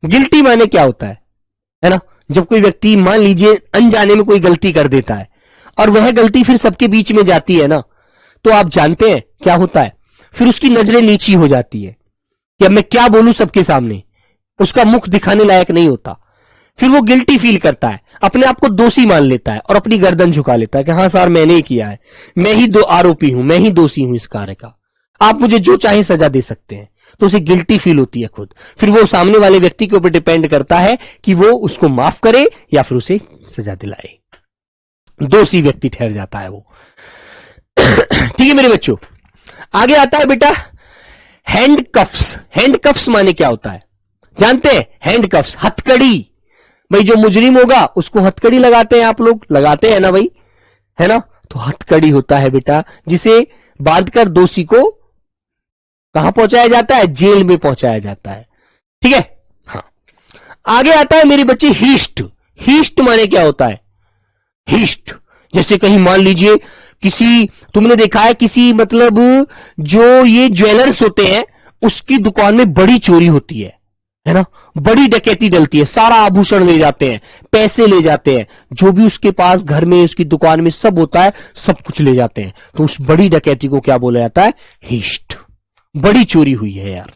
गिल्टी माने क्या होता है ना, जब कोई व्यक्ति मान लीजिए अनजाने में कोई गलती कर देता है और वह गलती फिर सबके बीच में जाती है ना, तो आप जानते हैं क्या होता है, फिर उसकी नजरें नीची हो जाती है कि अब मैं क्या बोलूं सबके सामने, उसका मुख दिखाने लायक नहीं होता। फिर वो गिल्टी फील करता है, अपने आप को दोषी मान लेता है और अपनी गर्दन झुका लेता है कि हाँ सर मैंने ही किया है, मैं ही आरोपी हूं, मैं ही दोषी हूं इस कार्य का, आप मुझे जो चाहे सजा दे सकते हैं। तो उसे गिल्टी फील होती है खुद। फिर वो सामने वाले व्यक्ति के ऊपर डिपेंड करता है कि वो उसको माफ करे या फिर उसे सजा दिलाए। दोषी व्यक्ति ठहर जाता है वो। ठीक है मेरे बच्चों, आगे आता है बेटा हैंडकफ्स। हैंडकफ्स माने क्या होता है जानते हैं? हैंडकफ्स, हथकड़ी। भाई जो मुजरिम होगा उसको हथकड़ी लगाते हैं, आप लोग लगाते हैं ना भाई, है ना। तो हथकड़ी होता है बेटा जिसे बांधकर दोषी को कहां पहुंचाया जाता है? जेल में पहुंचाया जाता है, ठीक है। हाँ, आगे आता है मेरे बच्चे हीस्ट। हीस्ट माने क्या होता है? हीस्ट जैसे कहीं मान लीजिए किसी, तुमने देखा है किसी मतलब जो ये ज्वेलर्स होते हैं उसकी दुकान में बड़ी चोरी होती है ना, बड़ी डकैती डलती है, सारा आभूषण ले जाते हैं, पैसे ले जाते हैं, जो भी उसके पास घर में उसकी दुकान में सब होता है सब कुछ ले जाते हैं। तो उस बड़ी डकैती को क्या बोला जाता है? हीस्ट। बड़ी चोरी हुई है यार,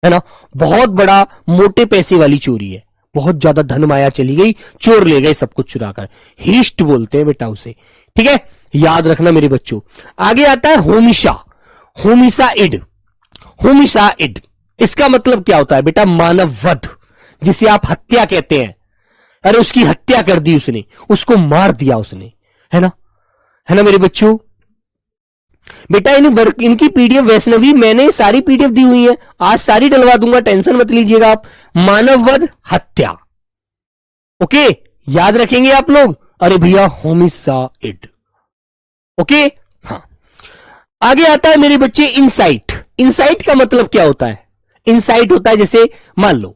है ना, बहुत बड़ा मोटे पैसे वाली चोरी है, बहुत ज्यादा धन माया चली गई, चोर ले गए सब कुछ चुराकर, हीस्ट बोलते हैं बेटा उसे, ठीक है। याद रखना मेरे बच्चों। आगे आता है होमिसा। होमिसाइड। होमिसाइड इसका मतलब क्या होता है बेटा? मानव वध, जिसे आप हत्या कहते हैं। अरे उसकी हत्या कर दी उसने, उसको मार दिया उसने, है ना मेरे बच्चों। बेटा इनकी पीडीएफ वैष्णवी मैंने सारी पीडीएफ दी हुई है, आज सारी डलवा दूंगा, टेंशन मत लीजिएगा आप। मानववध, हत्या, ओके, याद रखेंगे आप लोग। अरे भैया होमिसाइड, ओके। हाँ, आगे आता है मेरे बच्चे इनसाइट। इनसाइट का मतलब क्या होता है? इनसाइट होता है जैसे मान लो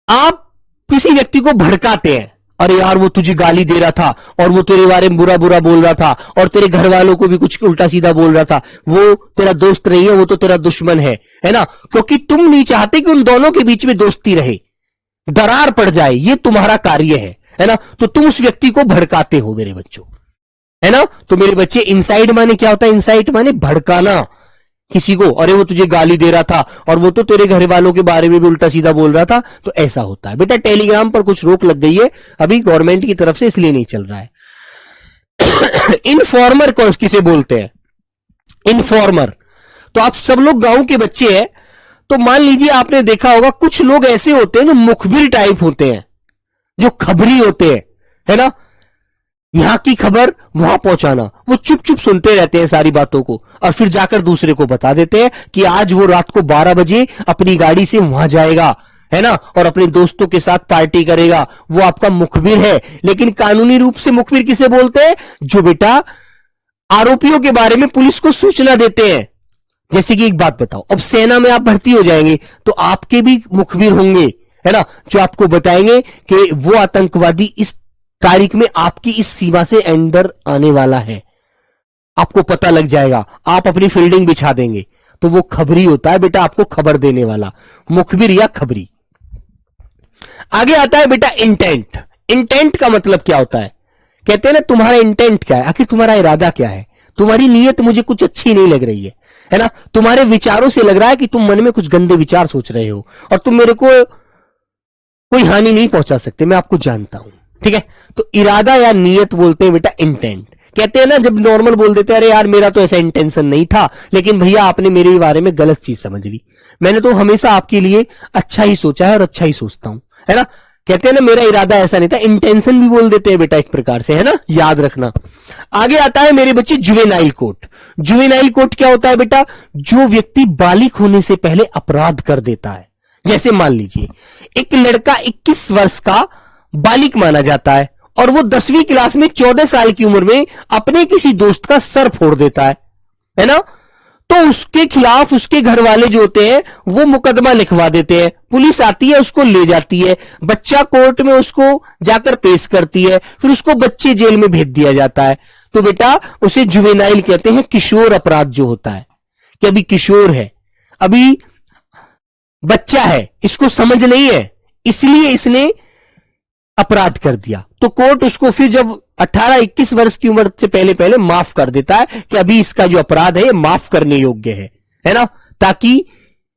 आप किसी व्यक्ति को भड़काते हैं, अरे यार वो तुझे गाली दे रहा था और वो तेरे बारे में बुरा बुरा बोल रहा था और तेरे घर वालों को भी कुछ उल्टा सीधा बोल रहा था, वो तेरा दोस्त नहीं है, वो तो तेरा दुश्मन है ना, क्योंकि तुम नहीं चाहते कि उन दोनों के बीच में दोस्ती रहे, दरार पड़ जाए, ये तुम्हारा कार्य है ना। तो तुम उस व्यक्ति को भड़काते हो मेरे बच्चों, है ना। तो मेरे बच्चे इनसाइड माने क्या होता है? इनसाइट माने भड़काना किसी को, अरे वो तुझे गाली दे रहा था और वो तो तेरे घर वालों के बारे में भी उल्टा सीधा बोल रहा था, तो ऐसा होता है बेटा। टेलीग्राम पर कुछ रोक लग गई है अभी गवर्नमेंट की तरफ से, इसलिए नहीं चल रहा है। इनफॉर्मर कौन किसे बोलते हैं? इनफॉर्मर। तो आप सब लोग गांव के बच्चे हैं, तो मान लीजिए आपने देखा होगा कुछ लोग ऐसे होते हैं जो मुखबिर टाइप होते हैं, जो खबरी होते हैं, है ना, यहां की खबर वहां पहुंचाना। वो चुप चुप सुनते रहते हैं सारी बातों को और फिर जाकर दूसरे को बता देते हैं कि आज वो रात को 12 बजे अपनी गाड़ी से वहां जाएगा, है ना, और अपने दोस्तों के साथ पार्टी करेगा। वो आपका मुखबिर है। लेकिन कानूनी रूप से मुखबिर किसे बोलते हैं? जो बेटा आरोपियों के बारे में पुलिस को सूचना देते हैं। जैसे कि एक बात बताओ, अब सेना में आप भर्ती हो जाएंगे तो आपके भी मुखबिर होंगे, है ना, जो आपको बताएंगे कि वो आतंकवादी इस तारीख में आपकी इस सीमा से अंदर आने वाला है, आपको पता लग जाएगा, आप अपनी फील्डिंग बिछा देंगे। तो वो खबरी होता है बेटा, आपको खबर देने वाला, मुखबिर या खबरी। आगे आता है बेटा इंटेंट। इंटेंट का मतलब क्या होता है? कहते हैं ना तुम्हारा इंटेंट क्या है, आखिर तुम्हारा इरादा क्या है, तुम्हारी नीयत मुझे कुछ अच्छी नहीं लग रही है ना, तुम्हारे विचारों से लग रहा है कि तुम मन में कुछ गंदे विचार सोच रहे हो और तुम मेरे को कोई हानि नहीं पहुंचा सकते, मैं आपको जानता हूं, ठीक है। तो इरादा या नीयत बोलते हैं बेटा इंटेंट। कहते हैं ना जब नॉर्मल बोल देते हैं अरे यार मेरा तो ऐसा इंटेंशन नहीं था, लेकिन भैया आपने मेरे बारे में गलत चीज समझ ली, मैंने तो हमेशा आपके लिए अच्छा ही सोचा है और अच्छा ही सोचता हूं, है ना। कहते हैं ना मेरा इरादा ऐसा नहीं था, इंटेंशन भी बोल देते हैं बेटा एक प्रकार से, है ना, याद रखना। आगे आता है मेरे बच्चे जुवेनाइल कोर्ट। जुवेनाइल कोर्ट क्या होता है बेटा? जो व्यक्ति बालिग होने से पहले अपराध कर देता है। जैसे मान लीजिए एक लड़का 21 वर्ष का बालिग माना जाता है और वो 10वीं क्लास में 14 साल की उम्र में अपने किसी दोस्त का सर फोड़ देता है ना, तो उसके खिलाफ उसके घर वाले जो होते हैं वो मुकदमा लिखवा देते हैं, पुलिस आती है उसको ले जाती है, बच्चा कोर्ट में उसको जाकर पेश करती है, फिर उसको बच्चे जेल में भेज दिया जाता है। तो बेटा उसे जुवेनाइल कहते हैं, किशोर अपराध जो होता है कि अभी किशोर है, अभी बच्चा है, इसको समझ नहीं है, इसलिए इसने अपराध कर दिया। तो कोर्ट उसको फिर जब 18-21 वर्ष की उम्र से पहले पहले माफ कर देता है कि अभी इसका जो अपराध है ये माफ करने योग्य है ना, ताकि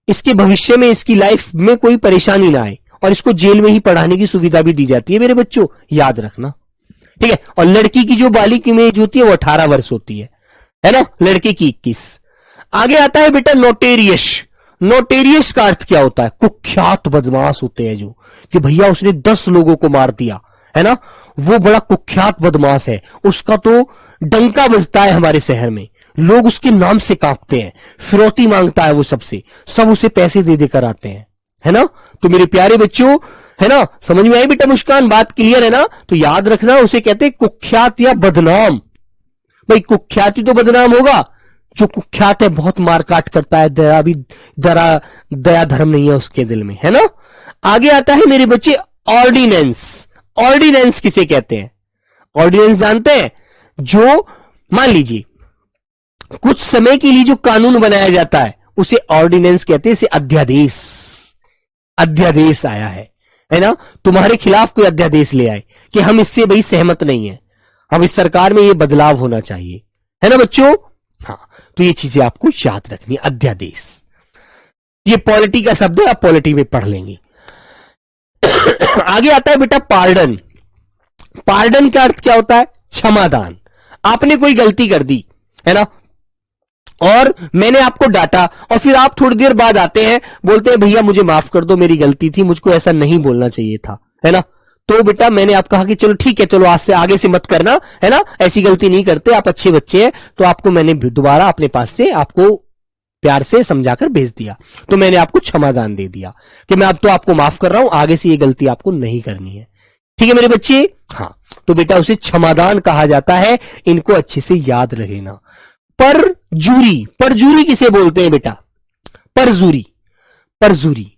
इसके भविष्य में इसकी लाइफ में कोई परेशानी ना आए, और इसको जेल में ही पढ़ाने की सुविधा भी दी जाती है मेरे बच्चों, याद रखना, ठीक है। और लड़की की जो बालिक इमेज होती है वो 18 वर्ष होती है ना, लड़के की 21। आगे आता है बेटा नोटेरियस। नोटेरियस का अर्थ क्या होता है? कुख्यात बदमाश होते हैं जो, कि भैया उसने 10 लोगों को मार दिया, है ना, वो बड़ा कुख्यात बदमाश है, उसका तो डंका बजता है हमारे शहर में, लोग उसके नाम से कांपते हैं, फिरौती मांगता है वो सबसे, सब उसे पैसे दे देकर आते हैं, है ना। तो मेरे प्यारे बच्चों, है ना, समझ में आई बेटा मुस्कान, बात क्लियर है ना? तो याद रखना उसे कहते हैं कुख्यात या बदनाम। भाई कुख्याति तो बदनाम होगा, जो कुख्यात है बहुत मारकाट करता है, दया धर्म नहीं है उसके दिल में, है ना। आगे आता है मेरे बच्चे ऑर्डिनेंस। ऑर्डिनेंस किसे कहते हैं? ऑर्डिनेंस जानते हैं? जो मान लीजिए कुछ समय के लिए जो कानून बनाया जाता है उसे ऑर्डिनेंस कहते हैं। इसे अध्यादेश, अध्यादेश आया है ना, तुम्हारे खिलाफ कोई अध्यादेश ले आए कि हम इससे भाई सहमत नहीं है, हम इस सरकार में ये बदलाव होना चाहिए, है ना बच्चों। हाँ, तो ये चीजें आपको याद रखनी है, अध्यादेश। ये पॉलिटी का शब्द है, आप पॉलिटी में पढ़ लेंगे। आगे आता है बेटा पार्डन। पार्डन का अर्थ क्या होता है? क्षमादान। आपने कोई गलती कर दी, है ना, और मैंने आपको डांटा, और फिर आप थोड़ी देर बाद आते हैं, बोलते हैं भैया मुझे माफ कर दो, मेरी गलती थी, मुझको ऐसा नहीं बोलना चाहिए था, है ना। तो बेटा मैंने आप कहा कि चलो ठीक है, चलो आज से आगे से मत करना, है ना, ऐसी गलती नहीं करते, आप अच्छे बच्चे हैं, तो आपको मैंने दोबारा अपने पास से आपको प्यार से समझाकर भेज दिया, तो मैंने आपको क्षमादान दे दिया कि मैं अब तो आपको माफ कर रहा हूं, आगे से ये गलती आपको नहीं करनी है, ठीक है मेरे बच्चे। हाँ, तो बेटा उसे क्षमादान कहा जाता है, इनको अच्छे से याद रखना। परजूरी, परजूरी किसे बोलते हैं बेटा? परजूरी, परजूरी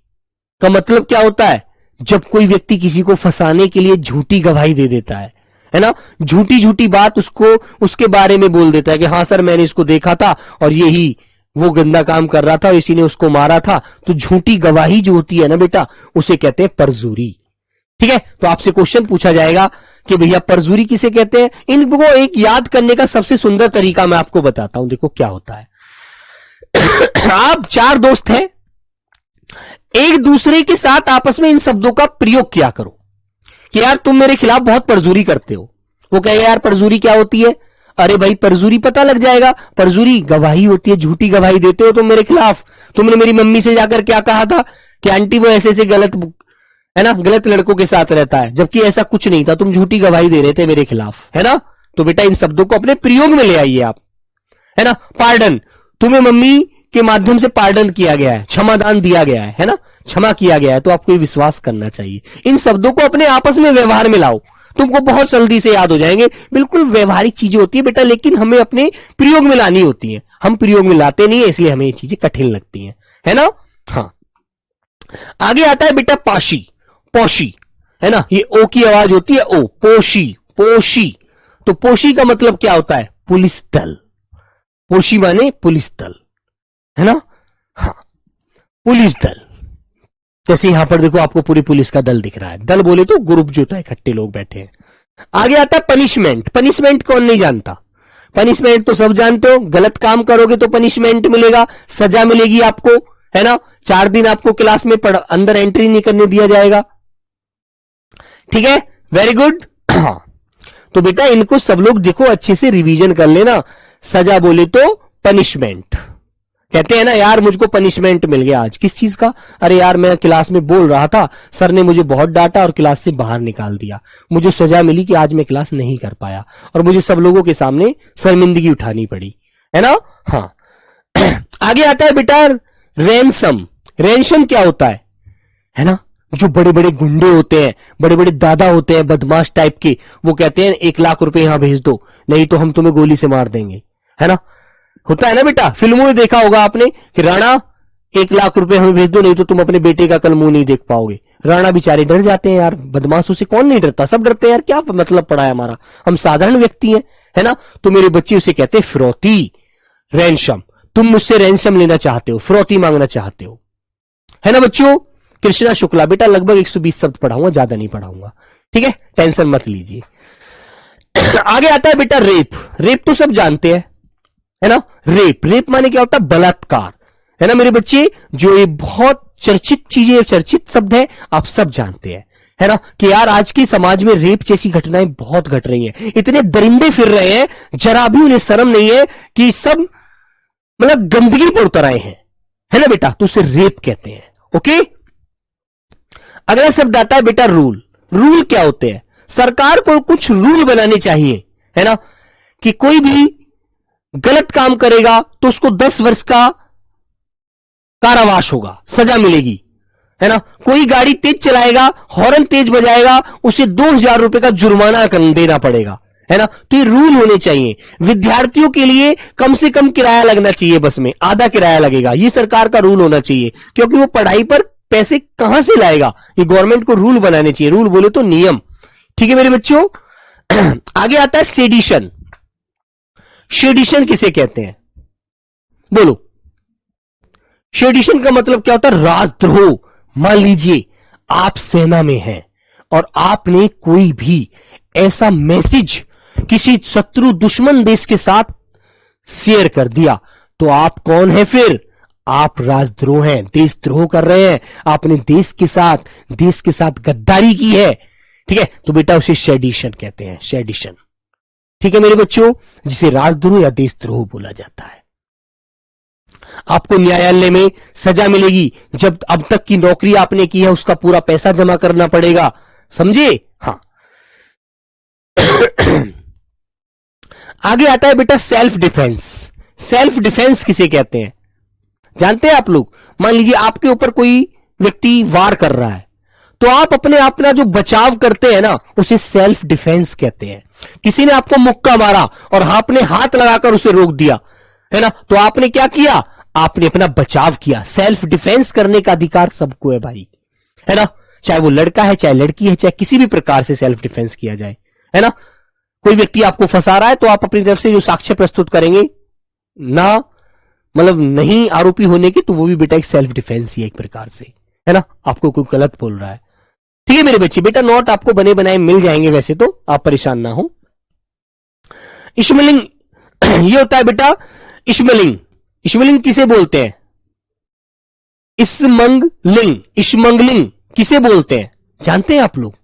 का मतलब क्या होता है? जब कोई व्यक्ति किसी को फंसाने के लिए झूठी गवाही दे देता है ना, झूठी झूठी बात उसको उसके बारे में बोल देता है कि हाँ सर मैंने इसको देखा था और यही वो गंदा काम कर रहा था और इसी ने उसको मारा था। तो झूठी गवाही जो होती है ना बेटा, उसे कहते हैं परजूरी, ठीक है। तो आपसे क्वेश्चन पूछा जाएगा कि भैया परजूरी किसे कहते हैं? इनको एक याद करने का सबसे सुंदर तरीका मैं आपको बताता हूं, देखो क्या होता है। आप 4 दोस्त हैं, एक दूसरे के साथ आपस में इन शब्दों का प्रयोग किया करो कि यार तुम मेरे खिलाफ बहुत परजूरी करते हो। वो कहेगा यार परजूरी क्या होती है? अरे भाई परजूरी पता लग जाएगा, परजूरी गवाही होती है, झूठी गवाही देते हो तुम मेरे खिलाफ। तुमने मेरी मम्मी से जाकर क्या कहा था कि आंटी वो ऐसे ऐसे गलत, है ना, गलत लड़कों के साथ रहता है, जबकि ऐसा कुछ नहीं था, तुम झूठी गवाही दे रहे थे मेरे खिलाफ, है ना। तो बेटा इन शब्दों को अपने प्रयोग में ले आइए आप, है ना। पार्डन, तुम्हें मम्मी के माध्यम से पार्डन किया गया है, क्षमादान दिया गया है ना, क्षमा किया गया है, तो आपको ये विश्वास करना चाहिए। इन शब्दों को अपने आपस में व्यवहार में लाओ, तुमको बहुत जल्दी से याद हो जाएंगे। बिल्कुल व्यवहारिक चीजें होती है बेटा, लेकिन हमें अपने प्रयोग में लानी होती है, हम प्रयोग में लाते नहीं है, इसलिए हमें ये चीजें कठिन लगती हैं, है ना। हाँ, आगे आता है बेटा पाशी, पोशी, है ना, ये ओ की आवाज होती है, ओ, पोशी, पोशी। तो पोशी का मतलब क्या होता है? पुलिस दल। पोशी माने पुलिस दल, है ना। हाँ, पुलिस दल, जैसे यहां पर देखो आपको पूरी पुलिस का दल दिख रहा है, दल बोले तो ग्रुप जो होता है, इकट्ठे लोग बैठे हैं। आगे आता है पनिशमेंट। पनिशमेंट कौन नहीं जानता? पनिशमेंट तो सब जानते हो, गलत काम करोगे तो पनिशमेंट मिलेगा, सजा मिलेगी आपको, है ना। 4 दिन आपको क्लास में अंदर एंट्री नहीं करने दिया जाएगा, ठीक है, वेरी गुड। तो बेटा इनको सब लोग देखो अच्छे से रिवीजन कर लेना। सजा बोले तो पनिशमेंट, कहते हैं ना यार मुझको पनिशमेंट मिल गया आज, किस चीज का? अरे यार मैं क्लास में बोल रहा था, सर ने मुझे बहुत डांटा और क्लास से बाहर निकाल दिया, मुझे सजा मिली कि आज मैं क्लास नहीं कर पाया और मुझे सब लोगों के सामने शर्मिंदगी उठानी पड़ी, है ना। हाँ, आगे आता है बेटा रैंसम। रैंसम क्या होता है ना, जो बड़े बड़े गुंडे होते हैं, बड़े बड़े दादा होते हैं बदमाश टाइप के, वो कहते हैं 1 लाख रुपए यहां भेज दो, नहीं तो हम तुम्हें गोली से मार देंगे, है ना। होता है ना बेटा, फिल्मों में देखा होगा आपने कि राणा 1 लाख रुपए हमें भेज दो, नहीं तो तुम अपने बेटे का कल मुंह नहीं देख पाओगे। राणा बेचारे डर जाते हैं यार, बदमाशों से कौन नहीं डरता, सब डरते हैं यार, क्या मतलब पड़ा है हमारा, हम साधारण व्यक्ति हैं, है ना। तो मेरे बच्चे उसे कहते हैं फिरौती, रैंसम। तुम मुझसे रैंसम लेना चाहते हो, फिरौती मांगना चाहते हो, है ना बच्चों। कृष्णा शुक्ला, बेटा लगभग 120 शब्द पढ़ाऊंगा, ज्यादा नहीं पढ़ाऊंगा, ठीक है, टेंशन मत लीजिए। आगे आता है बेटा रेप। रेप तो सब जानते हैं, है ना। रेप, रेप माने क्या होता है, बलात्कार, है ना मेरे बच्चे। जो ये बहुत चर्चित चीजें, चर्चित शब्द है, आप सब जानते हैं, है ना, कि यार आज के समाज में रेप जैसी घटनाएं बहुत घट रही हैं। इतने दरिंदे फिर रहे हैं, जरा भी उन्हें शर्म नहीं है कि सब मतलब गंदगी पर उतर आए हैं, है ना बेटा, तो उसे रेप कहते हैं। ओके, अगला शब्द आता है बेटा रूल। रूल क्या होते हैं, सरकार को कुछ रूल बनाने चाहिए, है ना, कि कोई भी गलत काम करेगा तो उसको 10 वर्ष का कारावास होगा, सजा मिलेगी, है ना। कोई गाड़ी तेज चलाएगा, हॉर्न तेज बजाएगा, उसे 2000 रुपए का जुर्माना देना पड़ेगा, है ना। तो ये रूल होने चाहिए। विद्यार्थियों के लिए कम से कम किराया लगना चाहिए, बस में आधा किराया लगेगा, ये सरकार का रूल होना चाहिए, क्योंकि वो पढ़ाई पर पैसे कहां से लाएगा, ये गवर्नमेंट को रूल बनाने चाहिए। रूल बोले तो नियम, ठीक है मेरे बच्चों। आगे आता है सेडिशन। सेडिशन किसे कहते हैं, बोलो। सेडिशन का मतलब क्या होता है, राजद्रोह। मान लीजिए आप सेना में हैं और आपने कोई भी ऐसा मैसेज किसी शत्रु दुश्मन देश के साथ शेयर कर दिया, तो आप कौन है फिर, आप राजद्रोह हैं, देशद्रोह कर रहे हैं, आपने देश के साथ गद्दारी की है, ठीक है। तो बेटा उसे सेडिशन कहते हैं, सेडिशन, ठीक है मेरे बच्चों, जिसे राजद्रोह या देशद्रोह बोला जाता है। आपको न्यायालय में सजा मिलेगी, जब अब तक की नौकरी आपने की है उसका पूरा पैसा जमा करना पड़ेगा, समझे। हां। आगे आता है बेटा सेल्फ डिफेंस। सेल्फ डिफेंस किसे कहते हैं, जानते हैं आप लोग। मान लीजिए आपके ऊपर कोई व्यक्ति वार कर रहा है, तो आप अपने अपना जो बचाव करते हैं ना, उसे सेल्फ डिफेंस कहते हैं। किसी ने आपको मुक्का मारा और आपने हाथ लगाकर उसे रोक दिया, है ना, तो आपने क्या किया, आपने अपना बचाव किया। सेल्फ डिफेंस करने का अधिकार सबको है भाई, है ना, चाहे वो लड़का है, चाहे लड़की है, चाहे किसी भी प्रकार से सेल्फ डिफेंस किया जाए, है ना। कोई व्यक्ति आपको फंसा रहा है तो आप अपनी तरफ से जो साक्ष्य प्रस्तुत करेंगे ना, मतलब नहीं आरोपी होने की, तो वो भी बेटा एक सेल्फ डिफेंस ही है एक प्रकार से, है ना। आपको कोई गलत बोल रहा है, ठीक है मेरे बच्चे। बेटा नोट आपको बने बनाए मिल जाएंगे वैसे तो, आप परेशान ना हो। इश्मलिंग, ये होता है बेटा इश्मलिंग। इश्मलिंग किसे बोलते हैं, इस्मंगलिंग, इश्मंगलिंग किसे बोलते हैं, जानते हैं आप लोग,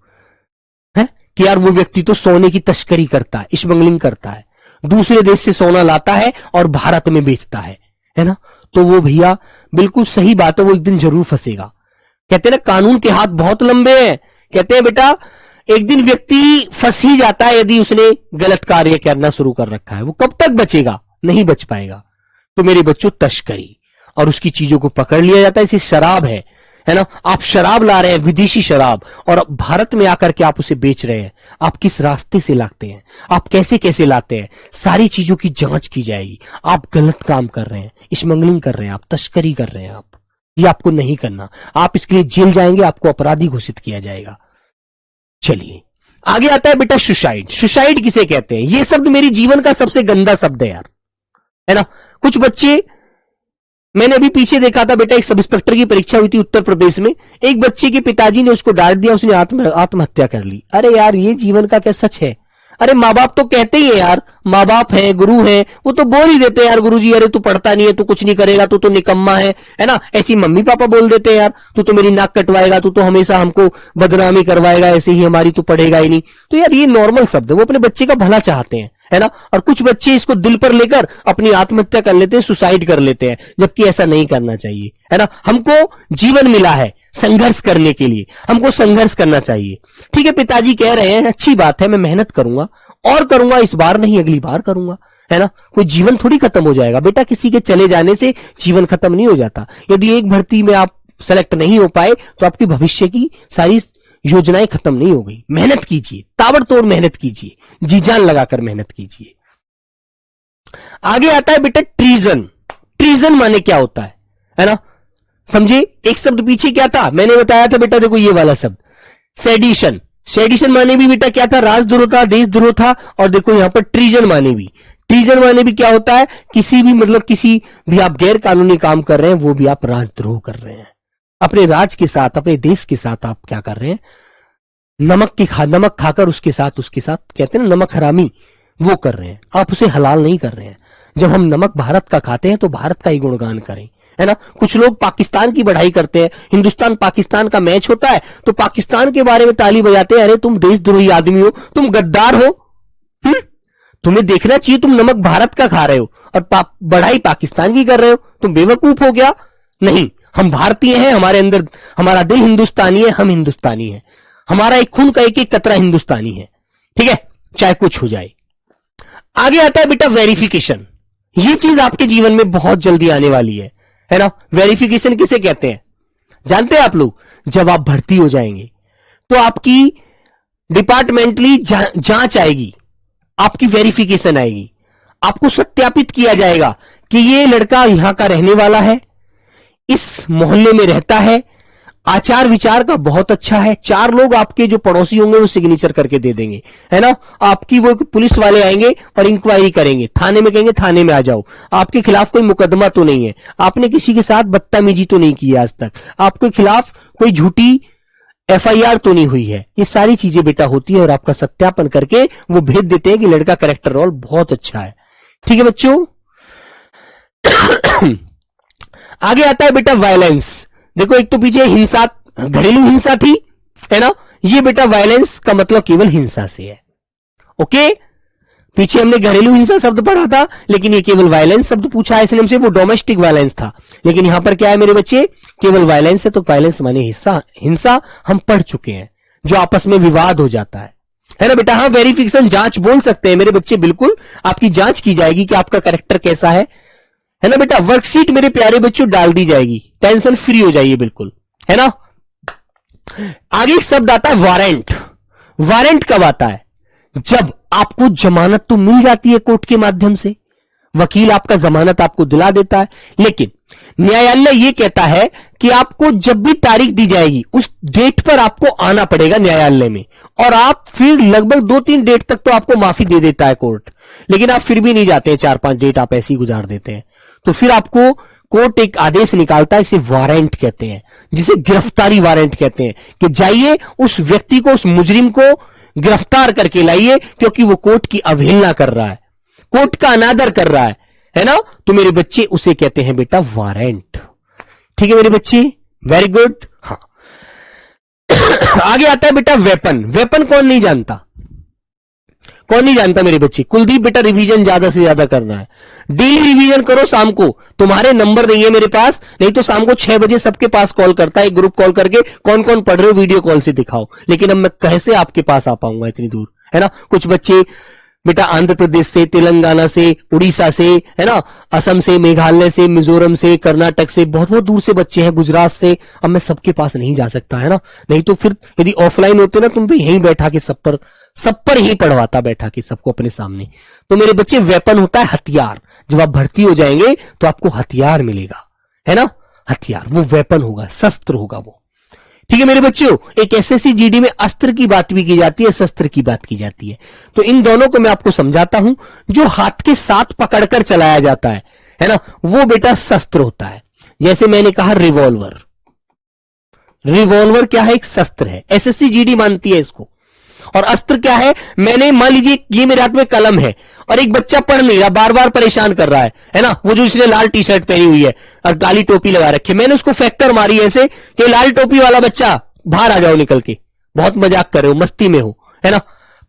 हैं कि यार वो व्यक्ति तो सोने की तस्करी करता है, इश्मंगलिंग करता है, दूसरे देश से सोना लाता है और भारत में बेचता है ना। तो वो भैया बिल्कुल सही बात है, वो एक दिन जरूर फंसेगा। कहते हैं ना कानून के हाथ बहुत लंबे हैं, कहते हैं बेटा एक दिन व्यक्ति फंस ही जाता है यदि उसने गलत कार्य करना शुरू कर रखा है, वो कब तक बचेगा, नहीं बच पाएगा। तो मेरे बच्चों तस्करी और उसकी चीजों को पकड़ लिया जाता है, इसे शराब है ना। आप शराब ला रहे हैं, विदेशी शराब, और भारत में आकर के आप उसे बेच रहे हैं, आप किस रास्ते से लाते हैं, आप कैसे कैसे लाते हैं, सारी चीजों की जांच की जाएगी। आप गलत काम कर रहे हैं, स्मगलिंग कर रहे हैं, आप तस्करी कर रहे हैं, आप ये आपको नहीं करना, आप इसके लिए जेल जाएंगे, आपको अपराधी घोषित किया जाएगा। चलिए आगे आता है बेटा सुसाइड। सुसाइड किसे कहते हैं, यह शब्द मेरी जीवन का सबसे गंदा शब्द है यार, है ना। कुछ बच्चे, मैंने अभी पीछे देखा था बेटा, एक सब इंस्पेक्टर की परीक्षा हुई थी उत्तर प्रदेश में, एक बच्चे के पिताजी ने उसको डांट दिया, उसने आत्महत्या कर ली। अरे यार ये जीवन का क्या सच है, अरे माँ बाप तो कहते ही है यार, माँ बाप है, गुरु है, वो तो बोल ही देते हैं यार, गुरुजी अरे तू पढ़ता नहीं है, तू कुछ नहीं करेगा, तू तो निकम्मा है ना। ऐसी मम्मी पापा बोल देते हैं यार, तू तो मेरी नाक कटवाएगा, तू तो हमेशा हमको बदनामी करवाएगा, ऐसे ही हमारी तू पढ़ेगा ही नहीं। तो यार ये नॉर्मल शब्द है, वो अपने बच्चे का भला चाहते हैं, है ना। और कुछ बच्चे इसको दिल पर लेकर अपनी आत्महत्या कर लेते हैं, सुसाइड कर लेते हैं, जबकि ऐसा नहीं करना चाहिए, है ना। हमको जीवन मिला है संघर्ष करने के लिए, हमको संघर्ष करना चाहिए। ठीक है, पिताजी कह रहे हैं अच्छी बात है, मैं मेहनत करूंगा और करूंगा, इस बार नहीं अगली बार करूंगा, है ना। कोई जीवन थोड़ी खत्म हो जाएगा बेटा, किसी के चले जाने से जीवन खत्म नहीं हो जाता। यदि एक भर्ती में आप सेलेक्ट नहीं हो पाए तो आपकी भविष्य की सारी योजनाएं खत्म नहीं हो गई। मेहनत कीजिए, ताबड़तोड़ मेहनत कीजिए, जी जान लगाकर मेहनत कीजिए। आगे आता है बेटा ट्रीजन। ट्रीजन माने क्या होता है ना? समझे? एक शब्द पीछे क्या था, मैंने बताया था बेटा, देखो ये वाला शब्द सेडिशन। सेडिशन माने भी बेटा क्या था, राजद्रोह था, देशद्रोह था। और देखो यहां पर ट्रीजन माने भी, ट्रीजन माने भी क्या होता है, किसी भी मतलब किसी भी आप गैर कानूनी काम कर रहे हैं वो भी आप राजद्रोह कर रहे हैं। अपने राज के साथ, अपने देश के साथ आप क्या कर रहे हैं, नमक खाकर उसके साथ कहते हैं ना नमक हरामी, वो कर रहे हैं, आप उसे हलाल नहीं कर रहे हैं। जब हम नमक भारत का खाते हैं तो भारत का ही गुणगान करें, है ना? कुछ लोग पाकिस्तान की बढ़ाई करते हैं, हिंदुस्तान पाकिस्तान का मैच होता है तो पाकिस्तान के बारे में ताली बजाते हैं, अरे तुम देशद्रोही आदमी हो, तुम गद्दार हो, तुम्हें देखना चाहिए तुम नमक भारत का खा रहे हो और बढ़ाई पाकिस्तान की कर रहे हो, तुम बेवकूफ हो गया। नहीं, हम भारतीय हैं, हमारे अंदर हमारा दिल हिंदुस्तानी है, हम हिंदुस्तानी हैं, हमारा एक खून का एक एक कतरा हिंदुस्तानी है, ठीक है, चाहे कुछ हो जाए। आगे आता है बेटा वेरिफिकेशन। ये चीज आपके जीवन में बहुत जल्दी आने वाली है ना? वेरिफिकेशन किसे कहते हैं जानते हैं आप लोग? जब आप भर्ती हो जाएंगे तो आपकी डिपार्टमेंटली जांच आएगी, आपकी वेरिफिकेशन आएगी, आपको सत्यापित किया जाएगा कि ये लड़का यहां का रहने वाला है, इस मोहल्ले में रहता है, आचार विचार का बहुत अच्छा है। 4 लोग आपके जो पड़ोसी होंगे वो सिग्नेचर करके दे देंगे, है ना? आपकी वो पुलिस वाले आएंगे और इंक्वायरी करेंगे, थाने में कहेंगे थाने में आ जाओ, आपके खिलाफ कोई मुकदमा तो नहीं है, आपने किसी के साथ बदतमीजी तो नहीं की आज तक, आपके खिलाफ कोई झूठी FIR तो नहीं हुई है। ये सारी चीजें बेटा होती है और आपका सत्यापन करके वो भेज देते हैं कि लड़का कैरेक्टर रोल बहुत अच्छा है। ठीक है बच्चों? आगे आता है बेटा वायलेंस। देखो एक तो पीछे हिंसा, घरेलू हिंसा थी, है ना? ये बेटा वायलेंस का मतलब केवल हिंसा से है। ओके, पीछे हमने घरेलू हिंसा शब्द पढ़ा था, लेकिन ये केवल वायलेंस शब्द पूछा है इसलिए हमसे, वो डोमेस्टिक वायलेंस था, लेकिन यहां पर क्या है मेरे बच्चे, केवल वायलेंस है। तो वायलेंस माने हिंसा हम पढ़ चुके हैं, जो आपस में विवाद हो जाता है ना बेटा? हाँ, वेरिफिकेशन जांच बोल सकते हैं मेरे बच्चे, बिल्कुल आपकी जांच की जाएगी कि आपका कैरेक्टर कैसा है ना बेटा? वर्कशीट मेरे प्यारे बच्चों डाल दी जाएगी, टेंशन फ्री हो जाइए बिल्कुल, है ना? आगे एक शब्द आता है वारंट। वारंट कब आता है? जब आपको जमानत तो मिल जाती है कोर्ट के माध्यम से, वकील आपका जमानत आपको दिला देता है, लेकिन न्यायालय यह कहता है कि आपको जब भी तारीख दी जाएगी उस डेट पर आपको आना पड़ेगा न्यायालय में, और आप फिर लगभग 2-3 डेट तक तो आपको माफी दे देता है कोर्ट, लेकिन आप फिर भी नहीं जाते हैं, 4-5 डेट आप ऐसे ही गुजार देते हैं। तो फिर आपको कोर्ट एक आदेश निकालता है, इसे वारंट कहते हैं, जिसे गिरफ्तारी वारंट कहते हैं, कि जाइए उस व्यक्ति को, उस मुजरिम को गिरफ्तार करके लाइए, क्योंकि वो कोर्ट की अवहेलना कर रहा है, कोर्ट का अनादर कर रहा है ना? तो मेरे बच्चे उसे कहते हैं बेटा वारंट। ठीक है मेरे बच्चे, वेरी गुड। हाँ, आगे आता है बेटा वेपन। वेपन कौन नहीं जानता? कौन नहीं जानता मेरे बच्चे? कुलदीप बेटा रिवीजन ज्यादा से ज्यादा करना है, डेली रिवीजन करो। शाम को तुम्हारे नंबर नहीं है मेरे पास, नहीं तो शाम को 6 बजे सबके पास कॉल करता है, एक ग्रुप कॉल करके कौन कौन पढ़ रहे हो वीडियो कॉल से दिखाओ। लेकिन अब मैं कैसे आपके पास आ पाऊंगा इतनी दूर, है ना? कुछ बच्चे बेटा आंध्र प्रदेश से, तेलंगाना से, उड़ीसा से, है ना, असम से, मेघालय से, मिजोरम से, कर्नाटक से, बहुत बहुत दूर से बच्चे हैं, गुजरात से। अब मैं सबके पास नहीं जा सकता, है ना? नहीं तो फिर यदि ऑफलाइन होते ना, तुम भी यहीं बैठा के सब पर ही पढ़वाता, बैठा के सबको अपने सामने। तो मेरे बच्चे वेपन होता है हथियार। जब आप भर्ती हो जाएंगे तो आपको हथियार मिलेगा, है ना? हथियार, वो वेपन होगा, शस्त्र होगा वो। ठीक है मेरे बच्चों, एक SSC GD में अस्त्र की बात भी की जाती है, शस्त्र की बात की जाती है। तो इन दोनों को मैं आपको समझाता हूं। जो हाथ के साथ पकड़कर चलाया जाता है ना, वो बेटा शस्त्र होता है। जैसे मैंने कहा रिवॉल्वर, रिवॉल्वर क्या है? एक शस्त्र है, SSC GD मानती है इसको। और अस्त्र क्या है? मैंने मान लीजिए ये मेरे हाथ में कलम है और एक बच्चा पढ़ नहीं रहा, बार बार परेशान कर रहा है ना? वो जो इसने लाल टी-शर्ट पहनी हुई है और काली टोपी लगा रखी है, मैंने उसको फैक्टर मारी ऐसे कि लाल टोपी वाला बच्चा बाहर आ जाओ निकल के, बहुत मजाक कर रहे हो, मस्ती में हो, है ना?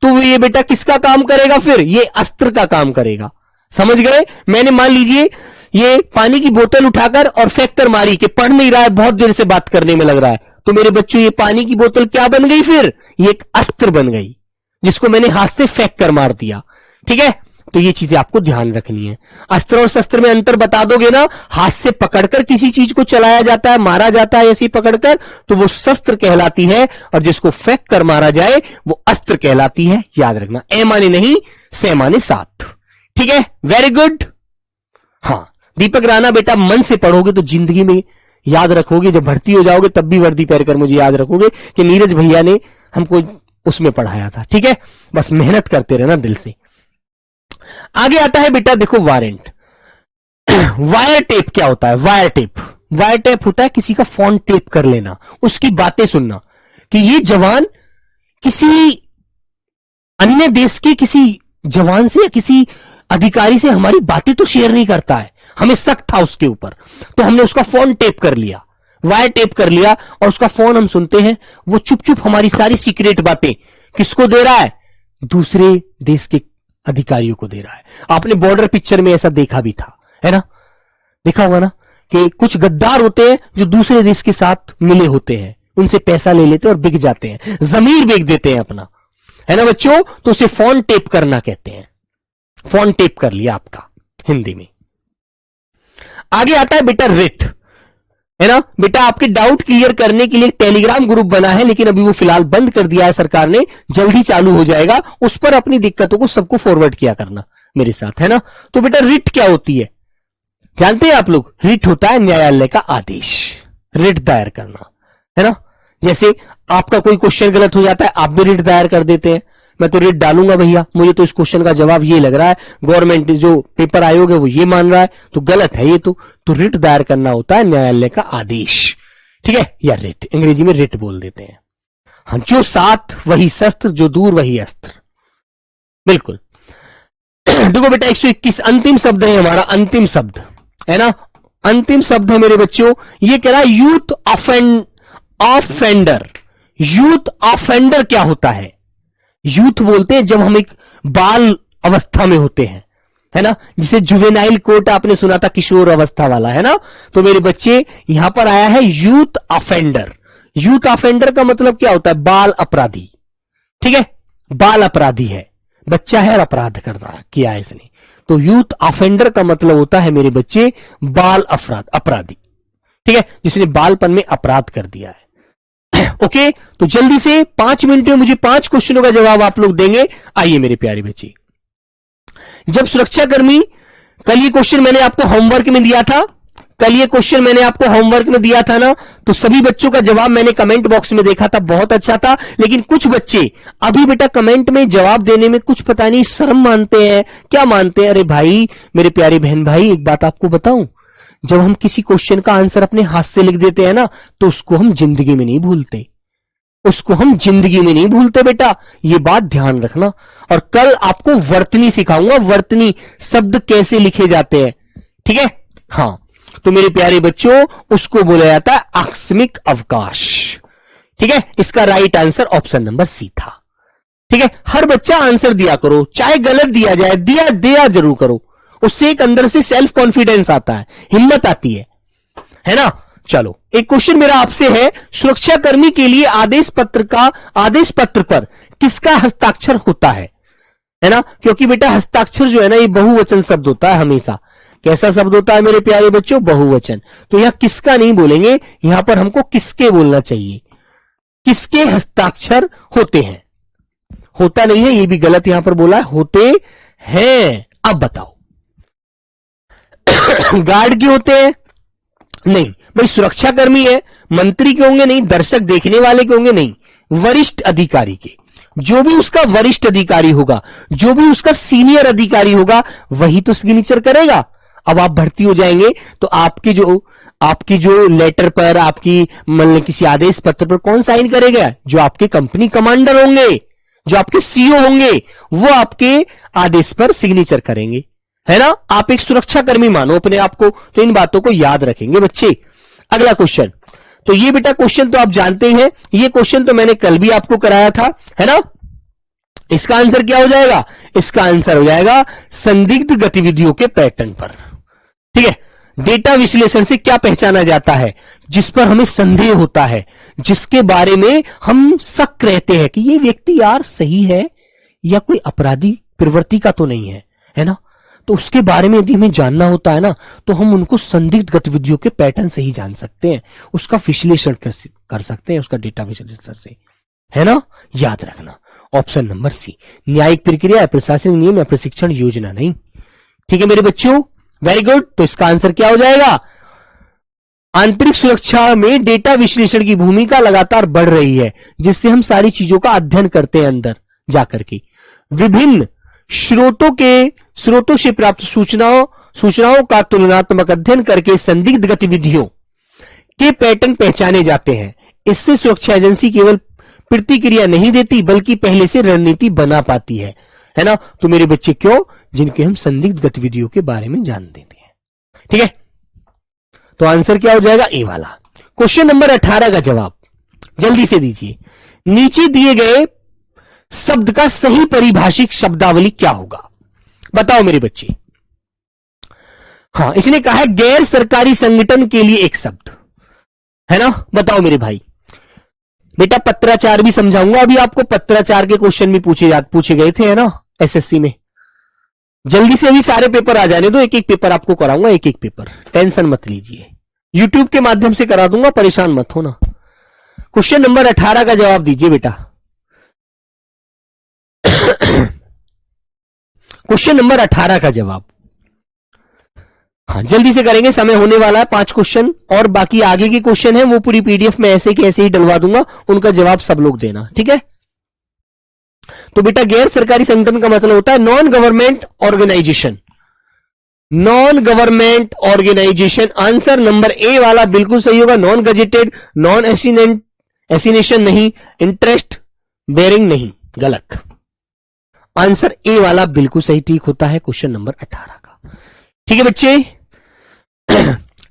तो ये बेटा किसका काम करेगा? फिर ये अस्त्र का काम करेगा। समझ गए? मैंने मान लीजिए ये पानी की बोतल उठाकर और फैक्टर मारी कि पढ़ नहीं रहा है, बहुत देर से बात करने में लग रहा है, तो मेरे बच्चों ये पानी की बोतल क्या बन गई? फिर ये एक अस्त्र बन गई, जिसको मैंने हाथ से फेंक कर मार दिया। ठीक है? तो ये चीजें आपको ध्यान रखनी है। अस्त्र और शस्त्र में अंतर बता दोगे ना? हाथ से पकड़कर किसी चीज को चलाया जाता है, मारा जाता है ऐसे ही पकड़कर, तो वो शस्त्र कहलाती है, और जिसको फेंक कर मारा जाए वो अस्त्र कहलाती है। याद रखना, ए माने नहीं, से माने साथ। ठीक है, वेरी गुड। हाँ, दीपक राणा बेटा मन से पढ़ोगे तो जिंदगी में याद रखोगे, जब भर्ती हो जाओगे तब भी वर्दी पहन कर मुझे याद रखोगे कि नीरज भैया ने हमको उसमें पढ़ाया था। ठीक है, बस मेहनत करते रहना दिल से। आगे आता है बेटा देखो वारंट। वायर टेप क्या होता है? वायर टेप, वायर टेप होता है किसी का फोन टेप कर लेना, उसकी बातें सुनना कि ये जवान किसी अन्य देश के किसी जवान से या किसी अधिकारी से हमारी बातें तो शेयर नहीं करता है, हमें शक था उसके ऊपर, तो हमने उसका फोन टेप कर लिया, वायर टेप कर लिया और उसका फोन हम सुनते हैं, वो चुप चुप हमारी सारी सीक्रेट बातें किसको दे रहा है? दूसरे देश के अधिकारियों को दे रहा है। आपने बॉर्डर पिक्चर में ऐसा देखा भी था, है ना, देखा होगा ना कि कुछ गद्दार होते हैं जो दूसरे देश के साथ मिले होते हैं, उनसे पैसा ले लेते हैं और बिक जाते हैं, जमीर बेच देते हैं अपना, है ना बच्चों, तो उसे फोन टेप करना कहते हैं। फोन टेप कर लिया आपका हिंदी में। आगे आता है बेटा रिट, है ना बेटा, आपके डाउट क्लियर करने के लिए टेलीग्राम ग्रुप बना है, लेकिन अभी वो फिलहाल बंद कर दिया है सरकार ने, जल्दी चालू हो जाएगा, उस पर अपनी दिक्कतों को सबको फॉरवर्ड किया करना मेरे साथ, है ना। तो बेटा रिट क्या होती है जानते हैं आप लोग? रिट होता है न्यायालय का आदेश, रिट दायर करना, है ना। जैसे आपका कोई क्वेश्चन गलत हो जाता है, आप भी रिट दायर कर देते हैं, मैं तो रिट डालूंगा भैया, मुझे तो इस क्वेश्चन का जवाब ये लग रहा है, गवर्नमेंट जो पेपर आयोग है वो ये मान रहा है, तो गलत है ये तो रिट दायर करना होता है न्यायालय का आदेश, ठीक है, या रिट, अंग्रेजी में रिट बोल देते हैं। हाँ, जो साथ वही शस्त्र, जो दूर वही अस्त्र, बिल्कुल। देखो बेटा 121 अंतिम शब्द है हमारा, अंतिम शब्द है ना, अंतिम शब्द है मेरे बच्चों, ये कह रहा है यूथ ऑफेंडर। यूथ ऑफेंडर क्या होता है? यूथ बोलते हैं जब हम एक बाल अवस्था में होते हैं, है ना, जिसे जुवेनाइल कोर्ट आपने सुना था, किशोर अवस्था वाला, है ना। तो मेरे बच्चे यहां पर आया है यूथ ऑफेंडर। यूथ ऑफेंडर का मतलब क्या होता है? बाल अपराधी, ठीक है, बाल अपराधी है, बच्चा है और अपराध कर रहा किया है इसने, तो यूथ ऑफेंडर का मतलब होता है मेरे बच्चे बाल अपराधी, ठीक है, जिसने बालपन में अपराध कर दिया है। ओके, तो जल्दी से 5 मिनट में मुझे 5 क्वेश्चनों का जवाब आप लोग देंगे। आइए मेरे प्यारे बच्चे, जब सुरक्षाकर्मी, कल ये क्वेश्चन मैंने आपको होमवर्क में दिया था, कल ये क्वेश्चन मैंने आपको होमवर्क में दिया था ना, तो सभी बच्चों का जवाब मैंने कमेंट बॉक्स में देखा था, बहुत अच्छा था, लेकिन कुछ बच्चे अभी बेटा कमेंट में जवाब देने में कुछ पता नहीं शर्म मानते हैं, क्या मानते हैं? अरे भाई मेरे प्यारे बहन भाई, एक बात आपको बताऊं, जब हम किसी क्वेश्चन का आंसर अपने हाथ से लिख देते हैं ना, तो उसको हम जिंदगी में नहीं भूलते, उसको हम जिंदगी में नहीं भूलते बेटा, ये बात ध्यान रखना। और कल आपको वर्तनी सिखाऊंगा, वर्तनी शब्द कैसे लिखे जाते हैं, ठीक है। हाँ, तो मेरे प्यारे बच्चों, उसको बोला जाता है आकस्मिक अवकाश, ठीक है। इसका right answer option number C था, ठीक है। हर बच्चा आंसर दिया करो, चाहे गलत दिया जाए, दिया जरूर करो, उससे एक अंदर से सेल्फ कॉन्फिडेंस आता है, हिम्मत आती है ना। चलो, एक क्वेश्चन मेरा आपसे है, सुरक्षाकर्मी के लिए आदेश पत्र पर किसका हस्ताक्षर होता है ना, क्योंकि बेटा हस्ताक्षर जो है ना, ये बहुवचन शब्द होता है हमेशा। कैसा शब्द होता है मेरे प्यारे बच्चों? बहुवचन। तो यहां किसका नहीं बोलेंगे, यहां पर हमको किसके बोलना चाहिए, किसके हस्ताक्षर होते हैं, होता नहीं है, ये भी गलत यहां पर बोला है, होते हैं। अब बताओ गार्ड के होते हैं? नहीं भाई, सुरक्षाकर्मी है, मंत्री के होंगे नहीं, दर्शक देखने वाले के होंगे नहीं, वरिष्ठ अधिकारी के, जो भी उसका वरिष्ठ अधिकारी होगा, जो भी उसका सीनियर अधिकारी होगा, वही तो सिग्नेचर करेगा। अब आप भर्ती हो जाएंगे तो आपकी जो लेटर पर, आपकी मतलब किसी आदेश पत्र पर कौन साइन करेगा? जो आपके कंपनी कमांडर होंगे, जो आपके सीईओ होंगे, वो आपके आदेश पर सिग्नेचर करेंगे, है ना। आप एक सुरक्षाकर्मी मानो अपने आप को, तो इन बातों को याद रखेंगे बच्चे। अगला क्वेश्चन, तो ये बेटा क्वेश्चन तो आप जानते हैं, ये क्वेश्चन तो मैंने कल भी आपको कराया था, है ना। इसका आंसर क्या हो जाएगा? इसका आंसर हो जाएगा संदिग्ध गतिविधियों के पैटर्न पर, ठीक है। डेटा विश्लेषण से क्या पहचाना जाता है? जिस पर हमें संदेह होता है, जिसके बारे में हम शक रहते हैं कि ये व्यक्ति यार सही है या कोई अपराधी प्रवृत्ति का तो नहीं है ना, तो उसके बारे में यदि हमें जानना होता है ना, तो हम उनको संदिग्ध गतिविधियों के पैटर्न से ही जान सकते हैं, उसका विश्लेषण कर सकते हैं, उसका डेटा विश्लेषण से, है ना। याद रखना ऑप्शन नंबर सी, न्यायिक प्रक्रिया, प्रशासनिक नियम या प्रशिक्षण योजना नहीं, ठीक है मेरे बच्चों, वेरी गुड। तो इसका आंसर क्या हो जाएगा? आंतरिक सुरक्षा में डेटा विश्लेषण की भूमिका लगातार बढ़ रही है, जिससे हम सारी चीजों का अध्ययन करते हैं अंदर जाकर के। विभिन्न स्रोतों से प्राप्त सूचनाओं का तुलनात्मक अध्ययन करके संदिग्ध गतिविधियों के पैटर्न पहचाने जाते हैं। इससे सुरक्षा एजेंसी केवल प्रतिक्रिया नहीं देती, बल्कि पहले से रणनीति बना पाती है ना? तो मेरे बच्चे क्यों? जिनके हम संदिग्ध गतिविधियों के बारे में जान देते हैं। ठीक है, तो आंसर क्या हो जाएगा? ए वाला। क्वेश्चन नंबर 18 का जवाब जल्दी से दीजिए। नीचे दिए गए शब्द का सही परिभाषिक शब्दावली क्या होगा? बताओ मेरे बच्चे। हाँ, इसने कहा है गैर सरकारी संगठन के लिए एक शब्द, है ना? बताओ मेरे भाई। बेटा पत्राचार भी समझाऊंगा अभी आपको। पत्राचार के क्वेश्चन भी पूछे गए थे, है ना, एसएससी में। जल्दी से अभी सारे पेपर आ जाने दो, एक एक पेपर आपको कराऊंगा, एक एक पेपर, टेंशन मत लीजिए। यूट्यूब के माध्यम से करा दूंगा, परेशान मत होना। क्वेश्चन नंबर 18 का जवाब दीजिए बेटा। क्वेश्चन नंबर 18 का जवाब, हाँ जल्दी से करेंगे, समय होने वाला है। 5 क्वेश्चन और बाकी आगे के क्वेश्चन है वो पूरी पीडीएफ में ऐसे के ऐसे ही डलवा दूंगा, उनका जवाब सब लोग देना, ठीक है? तो बेटा गैर सरकारी संगठन का मतलब होता है non government organisation. Non government organisation, answer number A वाला बिल्कुल सही होगा। नॉन गजेटेड, नॉन एसिनेशन नहीं, इंटरेस्ट बेरिंग नहीं, गलत। आंसर ए वाला बिल्कुल सही ठीक होता है क्वेश्चन नंबर 18 का। ठीक है बच्चे,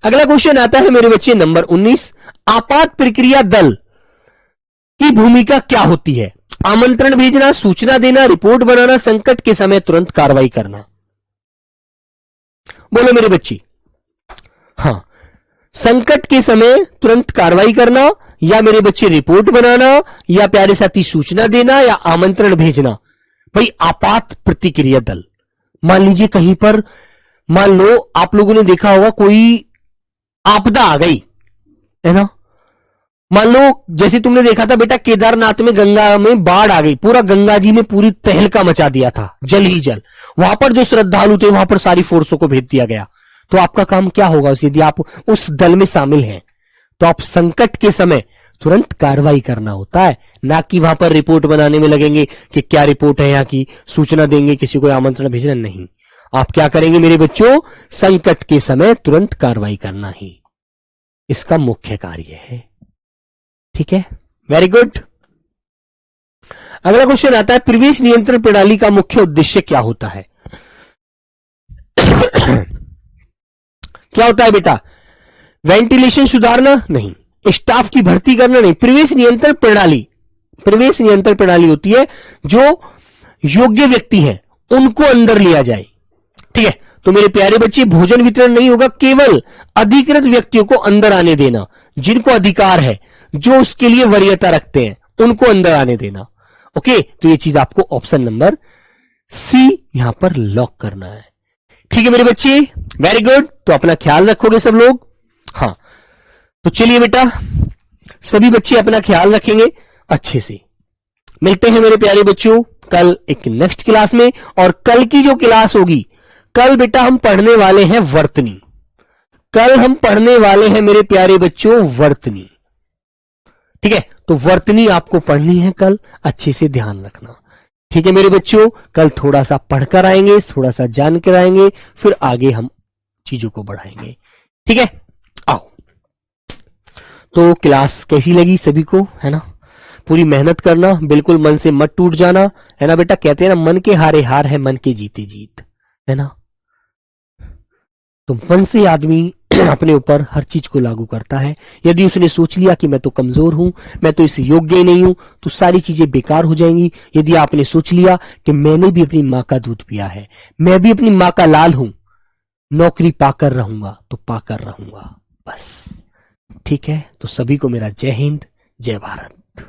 अगला क्वेश्चन आता है मेरे बच्चे नंबर 19। आपात प्रक्रिया दल की भूमिका क्या होती है? आमंत्रण भेजना, सूचना देना, रिपोर्ट बनाना, संकट के समय तुरंत कार्रवाई करना। बोलो मेरे बच्चे। हां, संकट के समय तुरंत कार्रवाई करना, या मेरे बच्चे रिपोर्ट बनाना, या प्यारे साथी सूचना देना, या आमंत्रण भेजना। भाई आपात प्रतिक्रिया दल, मान लीजिए कहीं पर, मान लो आप लोगों ने देखा होगा कोई आपदा आ गई, है ना? मान लो जैसे तुमने देखा था बेटा केदारनाथ में गंगा में बाढ़ आ गई, पूरा गंगा जी में पूरी तहलका मचा दिया था, जल ही जल। वहां पर जो श्रद्धालु थे वहां पर सारी फोर्सों को भेज दिया गया। तो आपका काम क्या होगा यदि आप उस दल में शामिल हैं? तो आप संकट के समय तुरंत कार्रवाई करना होता है, ना कि वहां पर रिपोर्ट बनाने में लगेंगे कि क्या रिपोर्ट है यहाँ की, सूचना देंगे, किसी को आमंत्रण भेजना नहीं। आप क्या करेंगे मेरे बच्चों? संकट के समय तुरंत कार्रवाई करना ही इसका मुख्य कार्य है। ठीक है, वेरी गुड। अगला क्वेश्चन आता है प्रवेश नियंत्रण प्रणाली का मुख्य उद्देश्य क्या होता है? क्या होता है बेटा? वेंटिलेशन सुधारना नहीं, स्टाफ की भर्ती करना नहीं। प्रवेश नियंत्रण प्रणाली होती है जो योग्य व्यक्ति हैं उनको अंदर लिया जाए। ठीक है, तो मेरे प्यारे बच्चे भोजन वितरण नहीं होगा, केवल अधिकृत व्यक्तियों को अंदर आने देना, जिनको अधिकार है, जो उसके लिए वरीयता रखते हैं, उनको अंदर आने देना। ओके, तो ये चीज आपको ऑप्शन नंबर सी यहां पर लॉक करना है। ठीक है मेरे बच्चे, वेरी गुड। तो अपना ख्याल रखोगे सब लोग? हाँ, तो चलिए बेटा सभी बच्चे अपना ख्याल रखेंगे अच्छे से। मिलते हैं मेरे प्यारे बच्चों कल एक नेक्स्ट क्लास में। और कल की जो क्लास होगी, कल बेटा हम पढ़ने वाले हैं वर्तनी। कल हम पढ़ने वाले हैं मेरे प्यारे बच्चों वर्तनी। ठीक है, तो वर्तनी आपको पढ़नी है कल, अच्छे से ध्यान रखना। ठीक है मेरे बच्चों, कल थोड़ा सा पढ़कर आएंगे, थोड़ा सा जानकर आएंगे, फिर आगे हम चीजों को बढ़ाएंगे। ठीक है, आओ। तो क्लास कैसी लगी सभी को, है ना? पूरी मेहनत करना, बिल्कुल मन से मत टूट जाना, है ना बेटा? कहते हैं ना मन के हारे हार है, मन के जीते जीत, है ना? तो मन से आदमी अपने ऊपर हर चीज को लागू करता है। यदि उसने सोच लिया कि मैं तो कमजोर हूं, मैं तो इस योग्य ही नहीं हूं, तो सारी चीजें बेकार हो जाएंगी। यदि आपने सोच लिया कि मैंने भी अपनी मां का दूध पिया है, मैं भी अपनी मां का लाल हूं, नौकरी पाकर रहूंगा तो पाकर रहूंगा बस। ठीक है, तो सभी को मेरा जय हिंद, जय भारत।